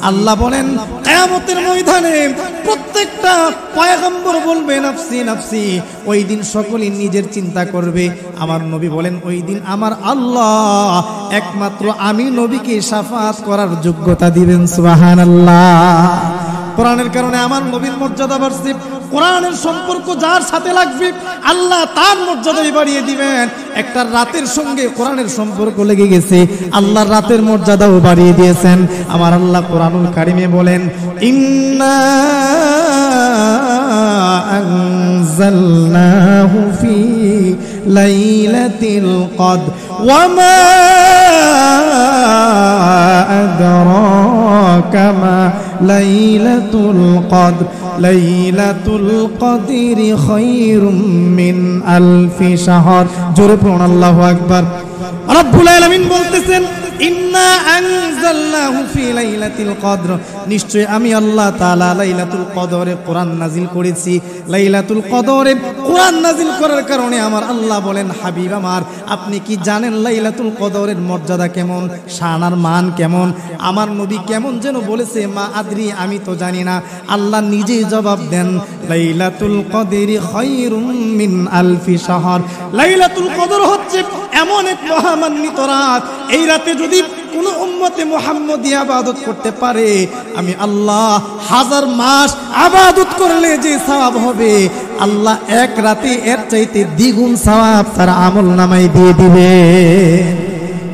আল্লাহ বলেন কিয়ামতের ময়দানে প্রত্যেকটা পয়গম্বর বলবে নাফসি নাফসি। ওই দিন সকলেই নিজের চিন্তা করবে। আমার নবী বলেন ওই দিন আমার আল্লাহ একমাত্র আমি নবীকে শাফাত করার যোগ্যতা দিবেন। সুবহানাল্লাহ। কোরআনের কারণে আমার নবীর মর্যাদা বাড়ছে। কোরআনের সম্পর্ক যার সাথে লাগবে আল্লাহ তার মর্যাদাই বাড়িয়ে দিবেন। একটা রাতের সঙ্গে কোরআনের সম্পর্ক লেগে গেছে, আল্লাহ রাতের মর্যাদাও বাড়িয়ে দিয়েছেন। আমার আল্লাহ কোরআনুল কারিমে বলেন ইন্না আনজালনাহু ফি লাইলাতিল কদর ওয়া মা আদরাকা মা লাইলাতুল কদর লাইলাতুল কদরি খায়রুম মিন আলফি শাহর। জোরে পড়ুন আল্লাহু আকবার। রব্বুল আলামিন বলতেছেন ইন্না আনজালনাহু ফি লাইলাতিল কদর, নিশ্চয় আমি আল্লাহ তাআলা লাইলাতুল কদরে কোরআন নাজিল করেছি। লাইলাতুল কদরে কোরআন নাজিল করার কারণে আমার আল্লাহ বলেন হাবিব আমার আপনি কি জানেন লাইলাতুল কদরের মর্যাদা কেমন, শানার মান কেমন? আমার নবী কেমন যেন বলেছে মা আদরি, আমি তো জানি না। আল্লাহ নিজেই জবাব দেন লাইলাতুল কদরি খায়রুম মিন আলফি শাহর। লাইলাতুল কদর হচ্ছে এমন এক মহামান্বিত রাত, এই রাতে যদি কোন উম্মতে মুহাম্মদী ইবাদত করতে পারে আমি আল্লাহ 1000 মাস ইবাদত করলে যে সওয়াব হবে আল্লাহ এক রাতে এর চাইতে দ্বিগুণ সওয়াব তার আমলনামায় দিয়ে দিবে।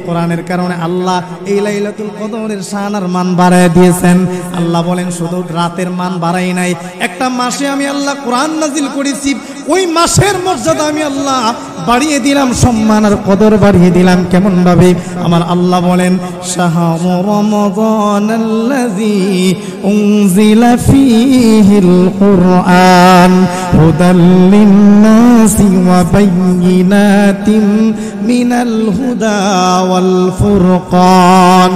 কোরআনের কারণে আল্লাহ এই লাইলাতুল কদরের শান আর মান বাড়ায় দিয়েছেন। আল্লাহ বলেন শুধু রাতের মান বাড়াই নাই, একটা মাসে আমি আল্লাহ কোরআন নাজিল করেছি, ওই মাসের মর্যাদা আমি আল্লাহ বাড়িয়ে দিলাম, সম্মান আর কদর বাড়িয়ে দিলাম। কেমন ভাবে? আমার আল্লাহ বলেন শাহরু রমাদানাল্লাযী উনজিলা ফীহিল কুরআন হুদাল লিন-নাসি ওয়া বায়্যিনাতিন মিনাল হুদা ওয়াল ফুরকান।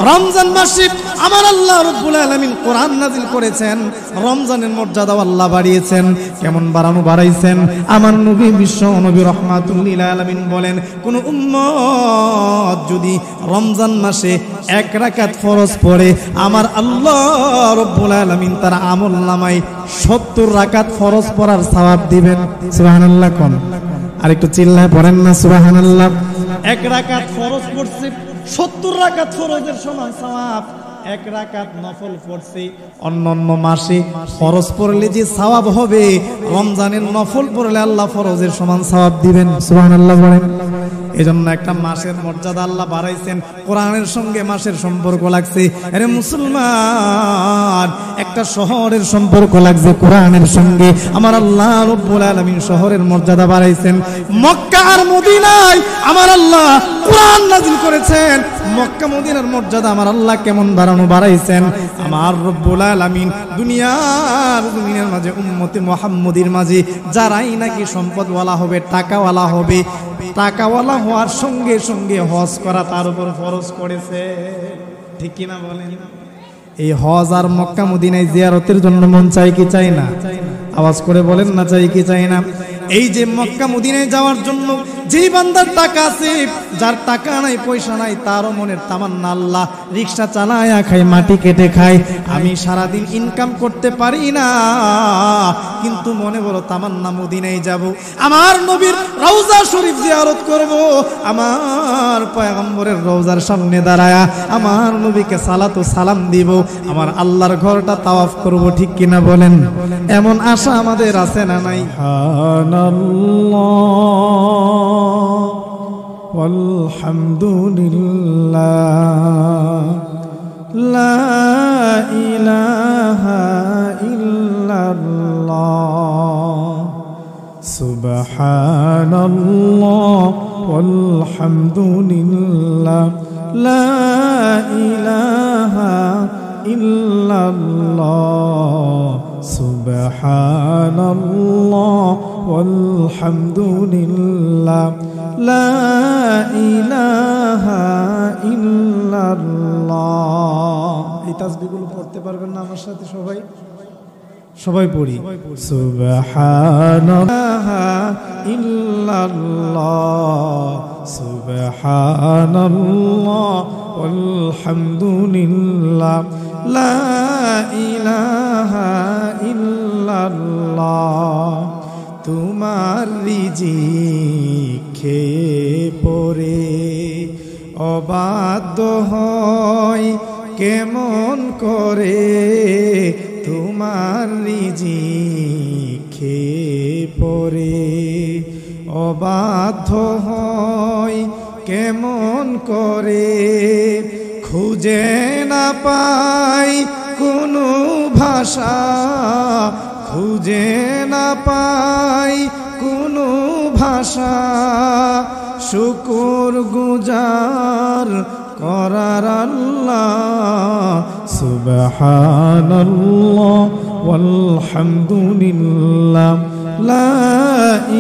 রমজান মাসে আমার আল্লাহ রাব্বুল আলামিন কোরআন নাজিল করেছেন, রমজানের মর্যাদা আল্লাহ বাড়িয়েছেন। কেমন বাড়াইছেন? আমার নবী বিশ্ব নবী রাহমাতুল লিল আলামিন বলেন কোন উম্মত যদি রমজান মাসে 1 রাকাত ফরজ পড়ে আমার আল্লাহ রাব্বুল আলামিন তার আমলনামায় 70 রাকাত ফরজ পড়ার সওয়াব দিবেন। সুবহানাল্লাহ। কোন আরেকটু চিল্লায় পড়েন না সুবহানাল্লাহ। 1 রাকাত ফরজ পড়ছে 70 রাকাত ফরজের সমান সওয়াব। 1 রাকাত নফল পড়ছে, অন্যান্য মাসে ফরজ পড়লে যে সওয়াব হবে রমজানের নফল পড়লে আল্লাহ ফরজের সমান সওয়াব দিবেন। সুবহানাল্লাহ বলেন। এজন্য একটা মাসের মর্যাদা আল্লাহ বাড়াইছেন, কোরআনের সঙ্গে মাসের সম্পর্ক লাগছে। আরে মুসলমান, একটা শহরের সম্পর্ক লাগছে কোরআনের সঙ্গে। আমার আল্লাহ রাব্বুল আলামিন শহরের মর্যাদা বাড়াইছেন। মক্কা আর মদিনায় আমার আল্লাহ কোরআন নাজিল করেছেন, মক্কা মদিনার মর্যাদা আমার আল্লাহ কেমন বাড়াইছেন। আমার রব্বুল আলামিন দুনিয়ার মাঝে উম্মতে মুহাম্মদীর মাঝে যারাই নাকি সম্পদওয়ালা হবে, টাকাওয়ালা হবে, টাকাওয়ালা হওয়ার সঙ্গে সঙ্গে হজ করা তার উপর ফরজ করেছে। ঠিক কিনা বলেন? এই হজ আর মক্কা মদিনায় জিয়ারতের জন্য মন চাই কি চাই না? আওয়াজ করে বলেন না চাই কি চাই না? এই যে মক্কা মদিনায় যাওয়ার জন্য যেই বান্দার টাকা আছে, যার টাকা নাই পয়সা নাই তারও মনের তামান্না আল্লাহ রিকশা চালায়া খায়, মাটি কেটে খায়, আমি সারাদিন ইনকাম করতে পারি না কিন্তু মনে বড় তামান্না মদিনায় যাব, আমার নবীর রওজা শরীফ জিয়ারত করব, আমার পয়গম্বরের রওজার সামনে দাঁড়ায়া আমার নবীকে সালাত ও সালাম দিব, আমার আল্লাহর ঘরটা তাওয়াফ করব। ঠিক কিনা বলেন? এমন আশা আমাদের আছে না নাই? আলহামদুলিল্লাহ লা ইলাহা ইল্লাল্লাহ সুবহানাল্লাহ ওয়ালহামদুলিল্লাহ লা ইলাহা ইল্লাল্লাহ সুবহানাল্লাহ ওয়ালহামদুলিল্লাহ লা ইলাহা ইল্লাল্লাহ। এই তাসবিহগুলো পড়তে পারবেন না আমার সাথে? সবাই পড়ি। সুবহানাল্লাহ ইল্লাল্লাহ সুবহানাল্লাহ ওয়ালহামদুলিল্লাহ লা ইলাহা ইল্লাল্লাহ। তোমার রিজিক খেয়ে পরে অবাধ্য হয় কেমন করে, তোমার রিজিক খেয়ে পরে অবাধ্য হয় কেমন করে। খুঁজে না পাই কোনো ভাষা, খুঁজে না পাই কোনো ভাষা, শুকর গুজার করার আল্লাহ। সুবহানাল্লাহ ওয়ালহামদুলিল্লাহ, লা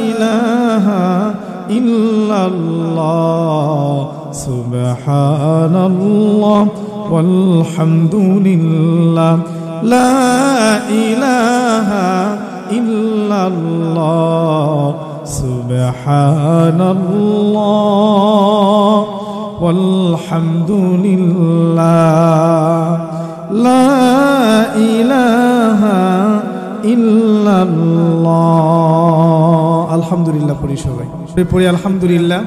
ইলাহা ইল্লাল্লাহ। সুবহানাল্লাহ ওয়ালহামদুলিল্লাহ, লা ইলাহা ইল্লাল্লাহ। সুবহানাল্লাহ ওয়ালহামদুলিল্লাহ, লা ইলাহা ইল্লাল্লাহ। আলহামদুলিল্লাহ পড়ি সবাই, পড়ি আলহামদুলিল্লাহ।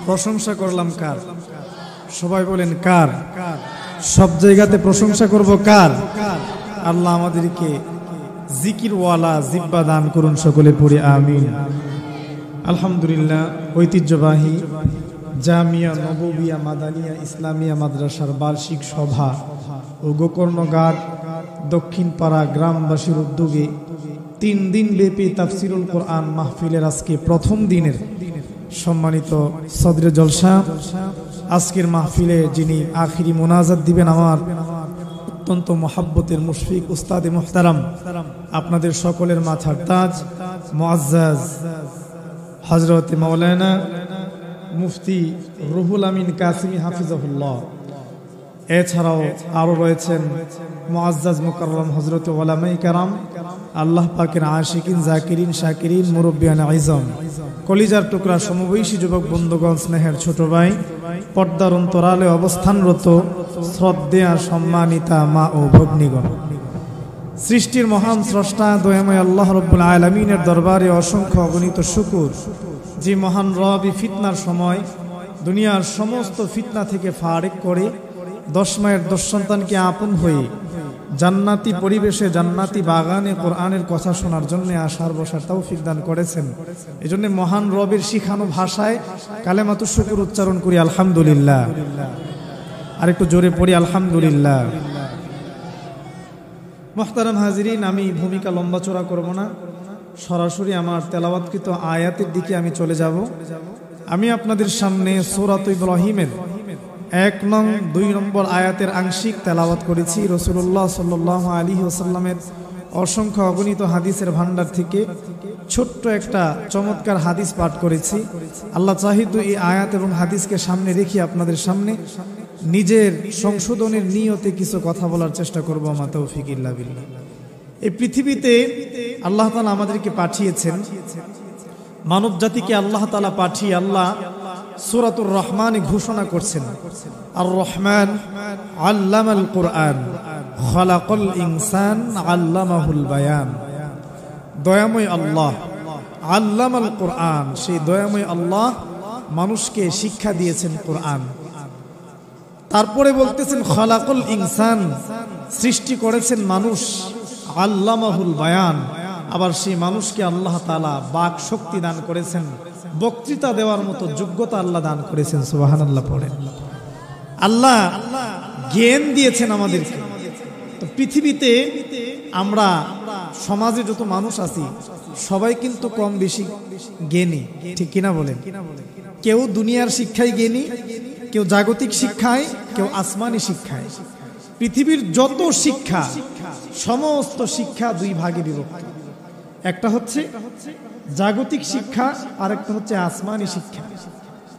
প্রশংসা করলাম কার? সবাই বলেন কার? সব জায়গাতে প্রশংসা করব কার? আল্লাহ আমাদেরকে জিকিরওয়ালা জিব্বা দান করুন, সকলে পড়ি আমিন। আলহামদুলিল্লাহ। ঐতিহ্যবাহী জামিয়া নববিয়া মাদানিয়া ইসলামিয়া মাদ্রাসার বার্ষিক সভা ও গোকর্ণঘাট দক্ষিণ পাড়া গ্রামবাসীর উদ্যোগে 3 দিন ব্যাপী তাফসিরুল কোরআন মাহফিলের আজকে প্রথম দিনের সম্মানিত সদরে জলসা। আজকের মাহফিলে যিনি আখিরি মোনাজাত দিবেন, আমার অত্যন্ত মহাব্বতের মুশফিক উস্তাদে মুহতারাম, আপনাদের সকলের মাথার তাজ মুআজ্জাজ হযরত মাওলানা মুফতি রুহুল আমিন কাসিমি হাফিজাহুল্লাহ। এছাড়াও আরো রয়েছেন মুআজ্জাজ মুকাররম হযরত উলামায়ে কেরাম, আল্লাহ পাকের আশিকিন জাকিরিন শাকিরিন মুরব্বিয়ান আযম, কলিজার টুকরা সমবয়সী যুবক বন্ধুগণ, স্নেহের ছোট ভাই, পর্দার অন্তরালে অবস্থানরত শ্রদ্ধেয়া সম্মানিতা মা ও ভগ্নীগণ, সৃষ্টির মহান স্রষ্টা দয়াময় আল্লাহ রাব্বুল আলামিনের দরবারে অসংখ্য অগণিত শুকর, যে মহান রব ফিতনার সময় দুনিয়ার সমস্ত ফিতনা থেকে ফারেক করে 10 মায়ের 10 সন্তানকে আপন হয়ে জান্নাতি পরিবেশে জান্নাতি বাগানে কোরআনের কথা শোনার জন্য আসার বসার তৌফিক দান করেছেন। এজন্য মহান রবের শিখানো ভাষায় কালেমাতুশ শুকর উচ্চারণ করি আলহামদুলিল্লাহ। আর একটু জোরে পড়ি আলহামদুলিল্লাহ। মুহতারাম হাজিরিন, আমি ভূমিকা লম্বা চড়া করব না, সরাসরি আমার তেলাওয়াতকৃত আয়াতের দিকে আমি চলে যাব। আমি আপনাদের সামনে সূরাত ইব্রাহিমের 1 নং 2 নম্বর আয়াতের আংশিক তেলাওয়াত করেছি। রাসূলুল্লাহ সাল্লাল্লাহু আলাইহি ওয়াসাল্লামের অসংখ্য অগণিত হাদিসের ভান্ডার থেকে ছোট্ট একটা চমৎকার হাদিস পাঠ করেছি। আল্লাহ চাহিদু এই আয়াত এবং হাদিসকে সামনে রেখে আপনাদের সামনে নিজের সংশোধনের নিয়তে কিছু কথা বলার চেষ্টা করব। মা তৌফিক ইল্লা বিল্লাহ। এই পৃথিবীতে আল্লাহ তাআলা আমাদেরকে পাঠিয়েছেন, মানব জাতিকে আল্লাহ তাআলা পাঠিয়ে আল্লাহ সূরাতুর রহমানে ঘোষণা করছেন, আর রহমান আল্লামাল কুরআন খালাকাল ইনসান আল্লামাহুল বায়ান। দয়াময় আল্লাহ আল্লামাল কুরআন, সেই দয়াময় আল্লাহ মানুষকে শিক্ষা দিয়েছেন কোরআন। তারপরে বলতেছেন খালাকাল ইনসান, সৃষ্টি করেছেন মানুষ, আল্লামাহুল বায়ান, আবার সেই মানুষকে আল্লাহ তাআলা বাক শক্তি দান করেছেন, বক্তৃতা দেওয়ার মতো যোগ্যতা আল্লাহ দান করেছেন। সুবহানাল্লাহ পড়েন। আল্লাহ জ্ঞান দিয়েছেন আমাদেরকে। তো পৃথিবীতে আমরা সমাজে যত মানুষ আছি সবাই কিন্তু কম বেশি জ্ঞানী, ঠিক কিনা বলেন? কেউ দুনিয়ার শিক্ষায় জ্ঞানী, কেউ জাগতিক শিক্ষায়, কেউ আসমানি শিক্ষায়। পৃথিবীর যত শিক্ষা, সমস্ত শিক্ষা 2 ভাগে বিভক্ত। একটা হচ্ছে জাগতিক শিক্ষা, আর একটা হচ্ছে আসমানি শিক্ষা।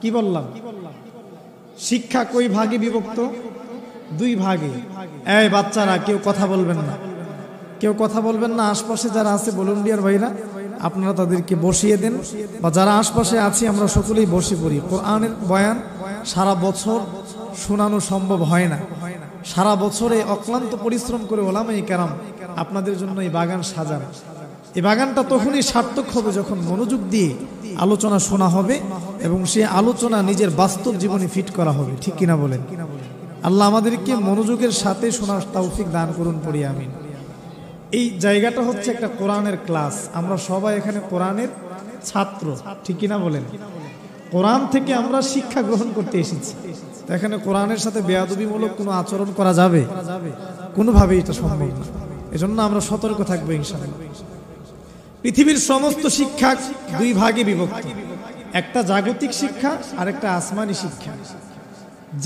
কি বললাম? শিক্ষা কই ভাগে বিভক্ত? 2 ভাগে। এই বাচ্চারা কেউ কথা বলবেন না, কেউ কথা বলবেন না। আশপাশে যারা আছে ভলান্টিয়ার ভাইরা, আপনারা তাদেরকে বসিয়ে দেন, বা যারা আশপাশে আছি আমরা সকলেই বসে পড়ি। কোরআনের বয়ান সারা বছর শোনানো সম্ভব হয় না, সারা বছরে অক্লান্ত পরিশ্রম করে ওলামায়ে কেরাম আপনাদের জন্য এই বাগান সাজান। এই বাগানটা তখনই সার্থক হবে যখন মনোযোগ দিয়ে আলোচনা শোনা হবে এবং সেই আলোচনা নিজের বাস্তব জীবনে ফিট করা হবে, ঠিক কিনা বলেন? আল্লাহ আমাদেরকে মনোযোগের সাথে শোনার তৌফিক দান করুন, পড়ি আমিন। এই জায়গাটা হচ্ছে একটা কোরআনের ক্লাস, আমরা সবাই এখানে কোরআনের ছাত্র, ঠিক কিনা বলেন? কোরআন থেকে আমরা শিক্ষা গ্রহণ করতে এসেছি। তো এখানে কোরআনের সাথে বেয়াদবিমূলক কোনো আচরণ করা যাবে? কোনোভাবেই এটা সম্ভব না। এজন্য আমরা সতর্ক থাকবো ইনশাআল্লাহ। পৃথিবীর সমস্ত শিক্ষা দুই ভাগে বিভক্ত, একটা জাগতিক শিক্ষা আর একটা আসমানি শিক্ষা।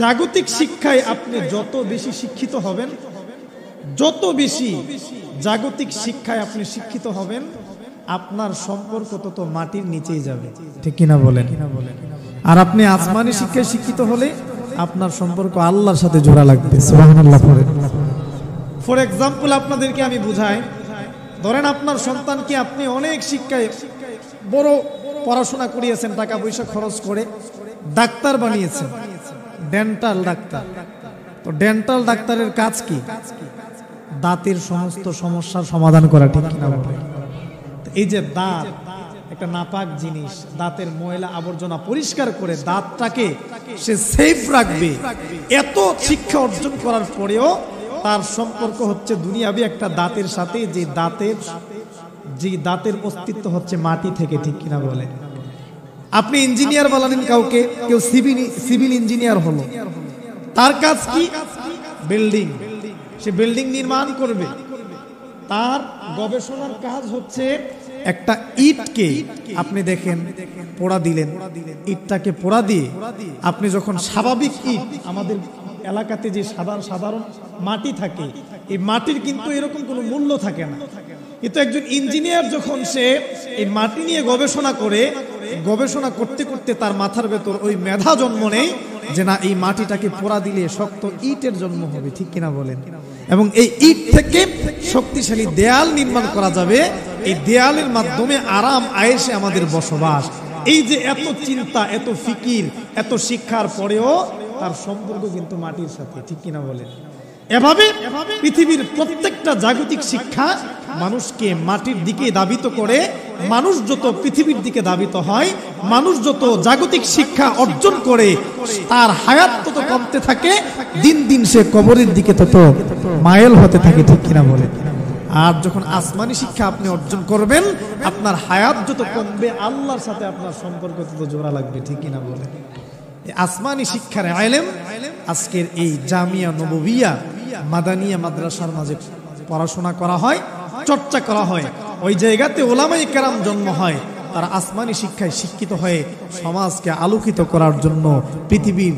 জাগতিক শিক্ষায় আপনি যত বেশি শিক্ষিত হবেন, যত বেশি জাগতিক শিক্ষায় আপনি শিক্ষিত হবেন, আপনার সম্পর্ক তত মাটির নিচেই যাবে, ঠিক কিনা বলেন? আর আপনি আসমানি শিক্ষায় শিক্ষিত হলে আপনার সম্পর্ক আল্লাহর সাথে জোড়া লাগবে। সুবহানাল্লাহ পড়েন। ফর এক্সাম্পল আপনাদেরকে আমি বুঝাই, ধরেন আপনার সন্তানকে আপনি অনেক শিক্ষায় বড় পড়াশোনা করিয়েছেন, টাকা পয়সা খরচ করে ডাক্তার বানিয়েছেন, ডেন্টাল ডাক্তার। তো ডেন্টাল ডাক্তারের কাজ কি? দাঁতের সমস্ত সমস্যার সমাধান করা, ঠিক কিনা বলেন? এই যে দাঁত একটা নাপাক জিনিস, দাঁতের ময়লা আবর্জনা পরিষ্কার করে দাঁতটাকে সে সেফ রাখবে, এত শিক্ষা অর্জন করার পরেও তার সম্পর্ক হচ্ছে দুনিয়াবি একটা দাঁতের সাথে, যে দাঁতের অস্তিত্ব হচ্ছে মাটি থেকে, ঠিক কিনা বলেন? আপনি ইঞ্জিনিয়ার বানালেন কাউকে, কেউ সিভিল ইঞ্জিনিয়ার হলো, তার কাজ কি? বিল্ডিং, সে বিল্ডিং নির্মাণ করবে। তার গবেষণার কাজ হচ্ছে একটা ইটকে আপনি দেখেন পোড়া দিলেন, ইটটাকে পোড়া দিয়ে আপনি যখন স্বাভাবিক ইট, আমাদের এলাকাতে যে সাধারণ মাটি থাকে, এই মাটির কিন্তু এরকম কোনো মূল্য থাকে না, কিন্তু একজন ইঞ্জিনিয়ার যখন সে এই মাটি নিয়ে গবেষণা করে, গবেষণা করতে করতে তার মাথার ভেতর ওই মেধা জন্ম নেয় যে না, এই মাটিটাকে পোড়া দিলে শক্ত ইটের জন্ম হবে, ঠিক কিনা বলেন? এবং এই ইট থেকে শক্তিশালী দেয়াল নির্মাণ করা যাবে, এই দেয়ালের মাধ্যমে আরাম আয়েশে আমাদের বসবাস। এই যে এত চিন্তা, এত ফিকির, এত শিক্ষার পরেও তার সম্পর্ক কিন্তু মাটির সাথে, ঠিক কিনা বলেন? এভাবে পৃথিবীর প্রত্যেকটা জাগতিক শিক্ষা মানুষকে মাটির দিকে দাবিত করে। মানুষ যত পৃথিবীর দিকে দাবিত হয়, মানুষ যত জাগতিক শিক্ষা অর্জন করে, তার হায়াত তত কমতে থাকে, দিন দিন সে কবরের দিকে তত মাইল হতে থাকে, ঠিক কিনা বলে? আর যখন আসমানি শিক্ষা আপনি অর্জন করবেন, আপনার হায়াত যত কমবে, আল্লাহর সাথে আপনার সম্পর্ক তত জোড়া লাগবে, ঠিক কিনা বলে? আসমানি শিক্ষার ইলম আজকের এই জামিয়া নববিয়া মাদানিয়া মাদ্রাসার মাঝে পড়াশোনা করা হয়, চর্চা করা হয়। ওই জায়গাতে ওলামায়ে কেরাম জন্ম হয়, তারা আসমানি শিক্ষায় শিক্ষিত হয়ে সমাজকে আলোকিত করার জন্য পৃথিবীর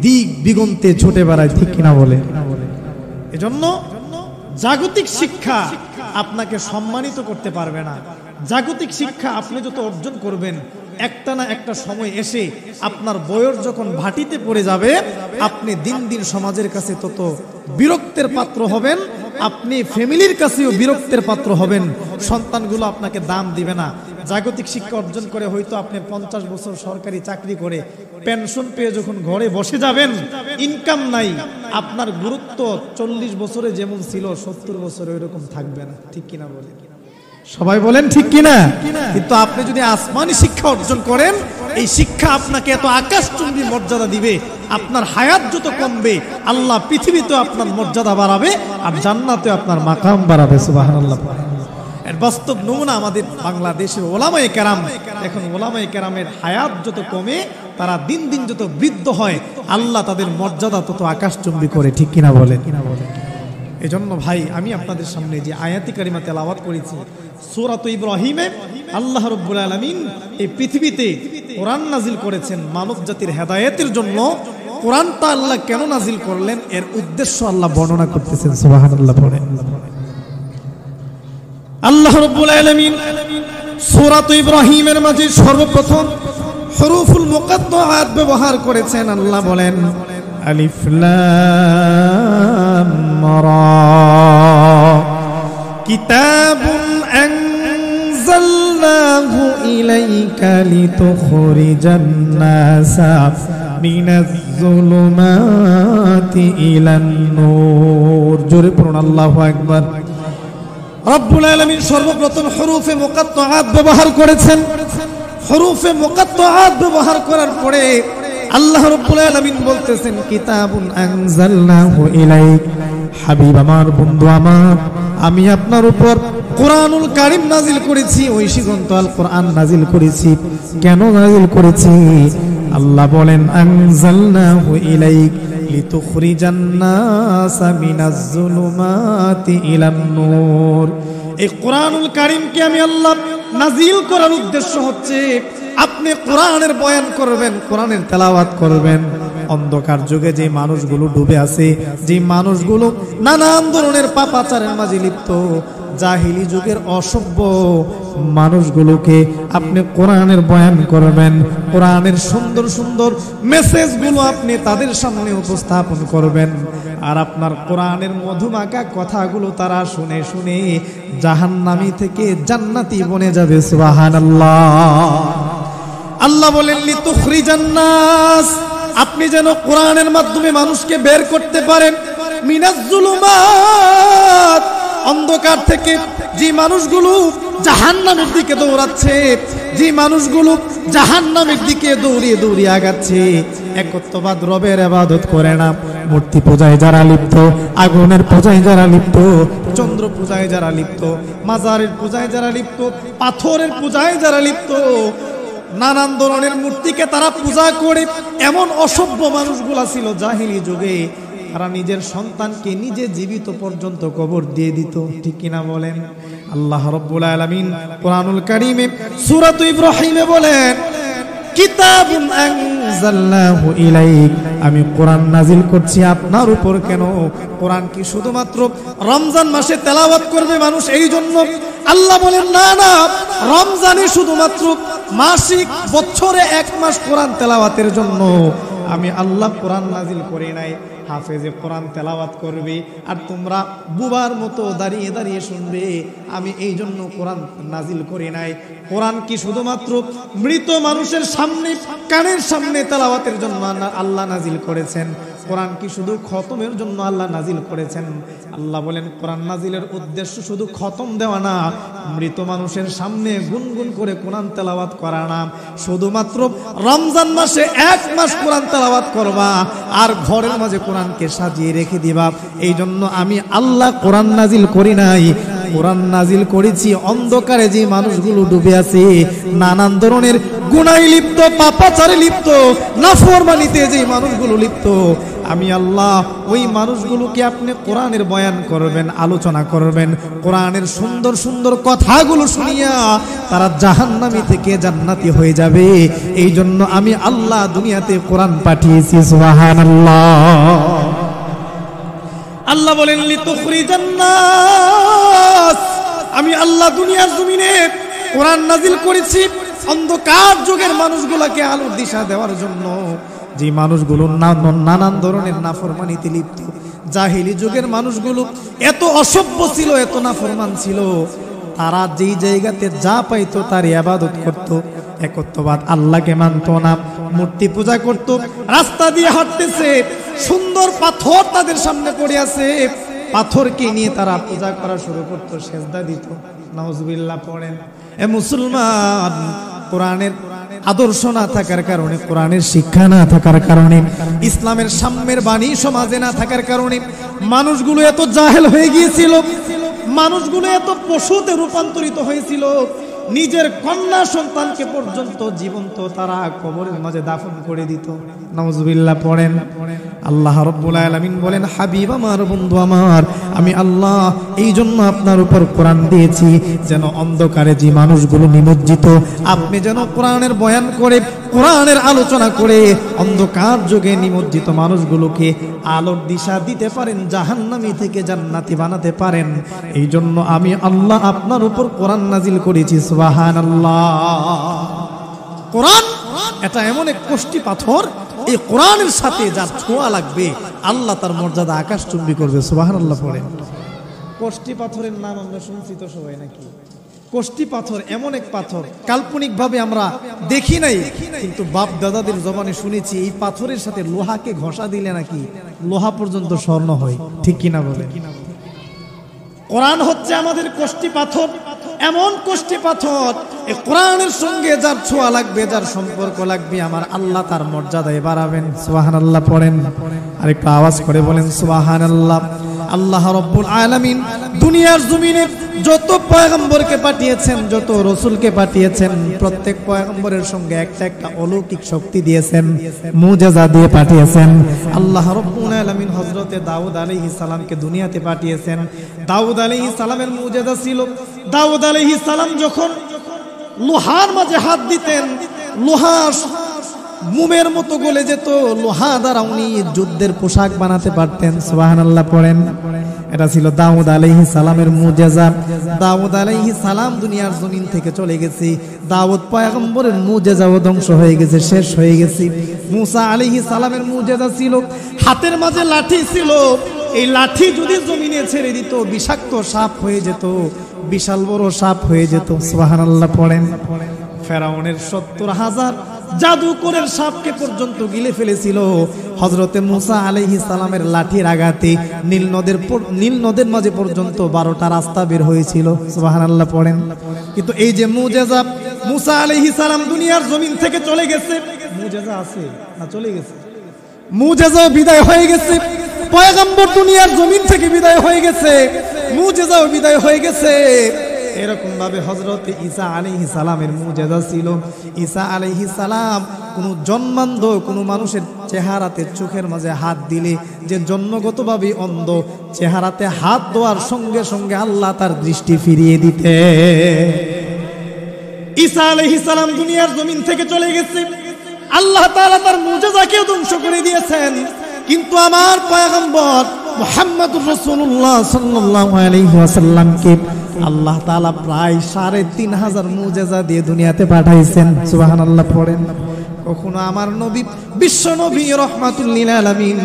দিক দিগন্তে ছুটে বেড়ায়, ঠিক কিনা বলে? এজন্য জাগতিক শিক্ষা আপনাকে সম্মানিত করতে পারবে না। জাগতিক শিক্ষা আপনি যত অর্জন করবেন, একটা না একটা সময় এসে আপনার বয়স যখন ভাটিতে পড়ে যাবে, আপনি দিন দিন সমাজের কাছে তত বিরক্তের পাত্র হবেন, আপনি ফ্যামিলির কাছেও বিরক্তের পাত্র হবেন, সন্তানগুলো আপনাকে দাম দিবে না। জাগতিক শিক্ষা অর্জন করে হয়তো আপনি 50 বছর সরকারি চাকরি করে পেনশন পেয়ে যখন ঘরে বসে যাবেন, ইনকাম নাই, আপনার গুরুত্ব 40 বছরে যেমন ছিল 70 বছরে ওইরকম থাকবে না, ঠিক কিনা বলে? সবাই বলেন ঠিক কিনা? কিন্তু আপনি যদি আসমানি শিক্ষা অর্জন করেন, এই শিক্ষা আপনাকে এত আকাশচুম্বী মর্যাদা দিবে, আপনার হায়াত যত কমবে, আল্লাহ পৃথিবীতে আপনার মর্যাদা বাড়াবে আর জান্নাতে আপনার মাকাম বাড়াবে। সুবহানাল্লাহ। এর বাস্তব নমুনা আমাদের বাংলাদেশের ওলামায়ে কেরাম। এখন ওলামায়ে কেরামের হায়াত যত কমে, তারা দিন দিন যত বৃদ্ধ হয়, আল্লাহ তাদের মর্যাদা তত আকাশচুম্বী করে, ঠিক কিনা বলেন? এজন্য ভাই, আমি আপনাদের সামনে যে আয়াতি কারিমা তেলাওয়াত করেছি সূরা ইব্রাহিমে, আল্লাহ রাব্বুল আলামিন এই পৃথিবীতে কোরআন নাজিল করেছেন মানব জাতির হেদায়েতের জন্য। কোরআনটা আল্লাহ কেন নাজিল করলেন, এর উদ্দেশ্য আল্লাহ বর্ণনা করতেছেন। সুবহানাল্লাহ পড়ে আল্লাহ রাব্বুল আলামিন সূরা ইব্রাহিমের মাঝে সর্বপ্রথম হুরুফুল মুকাদ্দাআত ব্যবহার করেছেন। আল্লাহ বলেন, আলিফ লাম রা কিতাবুন আনজালনাহু ইলাইকা লিতুখরিজান নাসা মিনাজ যুলুমাতি ইলান নূর। জোরে পড়ুন আল্লাহু আকবার। রব্বুল আলামিন সর্বপ্রথম হুরুফে মুকাত্তাআত ব্যবহার করেছেন। হুরুফে মুকাত্তাআত ব্যবহার করার পরে আল্লাহ রব্বুল আলামিন বলতেছেন কিতাবুন আনজালনাহু ইলাইক, হাবিব আমার, বন্ধু আমার, আমি আপনার উপর কোরআনুল কারীম নাজিল করেছি, ঐশীগ্রন্থ আল কোরআন নাজিল করেছি। কেন নাজিল করেছি? আল্লাহ বলেন আনজালনাহু ইলাইক লিতুখরিজান নাসা মিনাজ যুলুমাতি ইলান নূর। এই কোরআনুল কারীমকে আমি আল্লাহ নাজিল করার উদ্দেশ্য হচ্ছে আপনি কোরআনের বয়ান করবেন, কোরআনের তেলাওয়াত করবেন। অন্ধকার যুগে যে মানুষগুলো ডুবে আছে, যে মানুষগুলো নানান ধরনের পাপাচারের মাঝে লিপ্ত, জাহিলি যুগের অসভ্য মানুষগুলোকে আপনি কোরআনের বয়ান করবেন। কোরআনের সুন্দর সুন্দর মেসেজগুলো আপনি তাদের সামনে উপস্থাপন করবেন। আর আপনার কোরআনের মধুমাখা কথাগুলো তারা শুনে শুনে জাহান্নামী থেকে জান্নাতি বনে যাবে। সুবহানাল্লাহ। আল্লাহ বলেন লিতুখরিজান নাস, আপনি যেন কোরআনের মাধ্যমে মানুষকে বের করতে পারেন মিনাজ যুলুমাত, অন্ধকার থেকে। যে মানুষগুলো জাহান্নামের দিকে দৌড়াচ্ছে, যে মানুষগুলো জাহান্নামের দিকে দৌড়িয়ে দৌড়িয়ে আগাচ্ছে, একত্ববাদ রবের ইবাদত করে না, মূর্তি পূজায় যারা লিপ্ত, আগুনের পূজায় যারা লিপ্ত, চন্দ্র পূজায় যারা লিপ্ত, মাজারের পূজায় যারা লিপ্ত, পাথরের পূজায় যারা লিপ্ত, নানান ধরনের মূর্তিকে তারা পূজা করে, এমন অসভ্য মানুষগুলা ছিল জাহিলি যুগে। তারা নিজের সন্তানকে নিজে জীবিত পর্যন্ত কবর দিয়ে দিত। ঠিক কিনা বলেন? আল্লাহ রাব্বুল আলামিন কোরআনুল কারীমে সূরাত ইব্রাহিমে বলেন কিতাবুন আনজালনাহু ইলাইক, আমি কোরআন নাজিল করছি আপনার উপর। কেন? কোরআন কি শুধুমাত্র রমজান মাসে তেলাওয়াত করবে মানুষ এই জন্য? আল্লাহ বলেন না না, রমজানে শুধুমাত্র মাসিক বছরে 1 মাস কোরআন তেলাওয়াতের জন্য আমি আল্লাহ কোরআন নাজিল করি নাই। হাফেজে কোরআন তেলাওয়াত করবে আর তোমরা বুবার মতো দাঁড়িয়ে দাঁড়িয়ে শুনবে, আমি এই জন্য কোরআন নাজিল করি নাই। কোরআন কি শুধুমাত্র মৃত মানুষের সামনে, কানের সামনে তেলাওয়াতের জন্য আল্লাহ নাজিল করেছেন? কোরআন কি শুধু খতমের জন্য আল্লাহ নাজিল করেছেন? আল্লাহ বলেন কোরআন নাজিলের উদ্দেশ্য শুধু খতম দেওয়া না, মৃত মানুষের সামনে গুনগুন করে কোরআন তেলাওয়াত করা না। শুধুমাত্র রমজান মাসে 1 মাস কোরআন তেলাওয়াত করবা আর ঘরের মাঝে কোরআনকে সাজিয়ে রেখে দিবা। এই জন্য আমি আল্লাহ কোরআন নাজিল করি নাই, কোরআন নাজিল করেছি অন্ধকারে যে মানুষগুলো ডুবে আছে, নানান ধরনের গুনাহে লিপ্ত, পাপাচারে লিপ্ত, নাফরমানিতে যে মানুষগুলো লিপ্ত, আমি আল্লাহ ওই মানুষগুলোকে আপনি কোরআনের বয়ান করবেন, আলোচনা করবেন, কোরআনের সুন্দর সুন্দর কথাগুলো শুনিয়া তারা জাহান্নামী থেকে জান্নাতি হয়ে যাবে। এই জন্য আমি আল্লাহ দুনিয়াতে কোরআন পাঠিয়েছি। সুবহানাল্লাহ। আল্লাহ বলেন লিতুখরিজান নাস, আমি আল্লাহ দুনিয়ার জমিনে কোরআন নাজিল করেছি অন্ধকার যুগের মানুষগুলোকে আলোর দিশা দেওয়ার জন্য। যে মানুষগুলো নানান ধরনের নাফরমানিতে লিপ্ত, জাহিলি যুগের মানুষগুলো এত অসভ্য ছিল, এত নাফরমান ছিল, তারা যেই জায়গাতে যা পাইতো তার ইবাদত করত, একত্ববাদ আল্লাহকে মানত না, মূর্তি পূজা করত। রাস্তা দিয়ে হাঁটতেছে, সুন্দর পাথর তাদের সামনে পড়ে আছে, পাথরকে নিয়ে তারা পূজা করা শুরু করত, সেজদা দিত। নাউজুবিল্লাহ পড়েন। এ মুসলমান, কোরআনের আদর্শ না থাকার কারণে, কোরআনের শিক্ষা না থাকার কারণে, ইসলামের সাম্যের বাণী সমাজে না থাকার কারণে মানুষগুলো এত জাহেল হয়ে গিয়েছিল, মানুষগুলো এত পশুতে রূপান্তরিত হয়েছিল, নিজের কন্যা সন্তানকে পর্যন্ত জীবন্ত তারা কবরের মাঝে দাফন করে দিত। নাউজুবিল্লাহ পড়েন। আল্লাহ রাব্বুল আলামিন বলেন হাবিব আমার, বন্ধু আমার, আমি আল্লাহ এই জন্য আপনার উপর কোরআন দিয়েছি যেন অন্ধকারে যে মানুষগুলো নিমজ্জিত, আপনি যেন কোরআনের বয়ান করে, কোরআনের আলোচনা করে অন্ধকার যুগে নিমজ্জিত মানুষগুলোকে আলোর দিশা দিতে পারেন, জাহান্নামী থেকে জান্নাতি বানাতে পারেন। এই জন্য আমি আল্লাহ আপনার উপর কোরআন নাজিল করেছি। সুবহানাল্লাহ। কোরআন এটা এমন এক কষ্টি পাথর, এই কোরআনের সাথে যার ছোঁয়া লাগবে আল্লাহ তার মর্যাদা আকাশচুম্বী করবে। সুবহানাল্লাহ পড়েন। কষ্টি পাথরের নাম আমরা শুনছি তো সবাই নাকি? কষ্টি পাথর এমন এক পাথর কাল্পনিকভাবে আমরা দেখি নাই, কিন্তু বাপ দাদাদের জবানে শুনেছি এই পাথরের সাথে লোহাকে ঘষা দিলে নাকি লোহা পর্যন্ত স্বর্ণ হয়। ঠিক কিনা বলে? কোরআন হচ্ছে আমাদের কষ্টি পাথর, এমন কষ্টি পাথর এই কোরআনের সঙ্গে যার ছোঁয়া লাগবে, যার সম্পর্ক লাগবে, আমার আল্লাহ তার মর্যাদায় বাড়াবেন। সুবহানাল্লাহ পড়েন, আর একটু আওয়াজ করে বলেন সুবহানাল্লাহ। আল্লাহ রাব্বুল আলামিন দুনিয়ার জমিনে যত পয়গম্বরকে পাঠিয়েছেন, যত রাসূলকে পাঠিয়েছেন, প্রত্যেক পয়গম্বরের সঙ্গে একটা একটা অলৌকিক শক্তি দিয়েছেন, মুজিজা দিয়ে পাঠিয়েছেন। আল্লাহ রাব্বুল আলামিন হযরতে দাউদ আলাইহিস সালামকে দুনিয়াতে পাঠিয়েছেন। দাউদ আলাইহিস সালামের মুজিজা ছিল, দাউদ আলাইহিস সালাম যখন লোহার মাঝে হাত দিতেন, লোহা মোমের মতো গলে যেত। লোহা দ্বারা উনি যুদ্ধের পোশাক বানাতে পারতেন। সুবহানাল্লাহ পড়েন। এটা ছিল দাউদ আলাইহিস সালামের মুজিজা। দাউদ আলাইহিস সালাম দুনিয়ার জমিন থেকে চলে গেছে, দাউদ পয়গম্বরের মুজিজাও ধ্বংস হয়ে গেছে, শেষ হয়ে গেছে। মুসা আলাইহিস সালামের মুজিজা ছিল হাতের মাঝে লাঠি ছিল, এই লাঠি যদি জমিনে ছেড়ে দিত বিষাক্ত সাপ হয়ে যেত, বিশাল বড় সাপ হয়ে যেত। সুবহানাল্লাহ পড়েন। ফেরাউনের 70,000 জাদুকরের সাপকে পর্যন্ত গিলে ফেলেছিল হযরতে মুসা আলাইহিস সালামের লাঠির আঘাতে। নীল নদের মাঝে পর্যন্ত 12টা রাস্তা বের হয়েছিল। সুবহানাল্লাহ পড়েন। কিন্তু এই যে মুজিজা, মুসা আলাইহিস সালাম দুনিয়ার জমিন থেকে চলে গেছে, মুজিজা আছে না চলে গেছে? মুজিজাও বিদায় হয়ে গেছে, পয়গম্বর দুনিয়ার জমিন থেকে বিদায় হয়ে গেছে, মুজিজাও বিদায় হয়ে গেছে। এরকম ভাবে হযরতে ঈসা আলাইহিস সালামের মুজিজা ছিল। ঈসা আলাইহিস সালাম কোন জন্মান্ধ কোন মানুষের চেহারাতে চোখের মাঝে হাত দিলে যে জন্মগতভাবে অন্ধ, চেহারাতে হাত দেওয়ার সঙ্গে সঙ্গে আল্লাহ তার দৃষ্টি ফিরিয়ে দিতে। ঈসা আলাইহিস সালাম দুনিয়ার জমিন থেকে চলে গেছে, আল্লাহ তাআলা তার মুজিজাকে ধ্বংস করে দিয়েছেন। কিন্তু আমার পয়গম্বর মুহাম্মদুর রাসূলুল্লাহ সাল্লাল্লাহু আলাইহি ওয়াসাল্লামকে আল্লাহ তাআলা প্রায় ৩,৫০০ মুজিজা দিয়ে দুনিয়াতে পাঠাইছেন। সুবহানাল্লাহ পড়েন। কখনো আমার নবী বিশ্ব নবী রাহমাতুল লিল আলামিন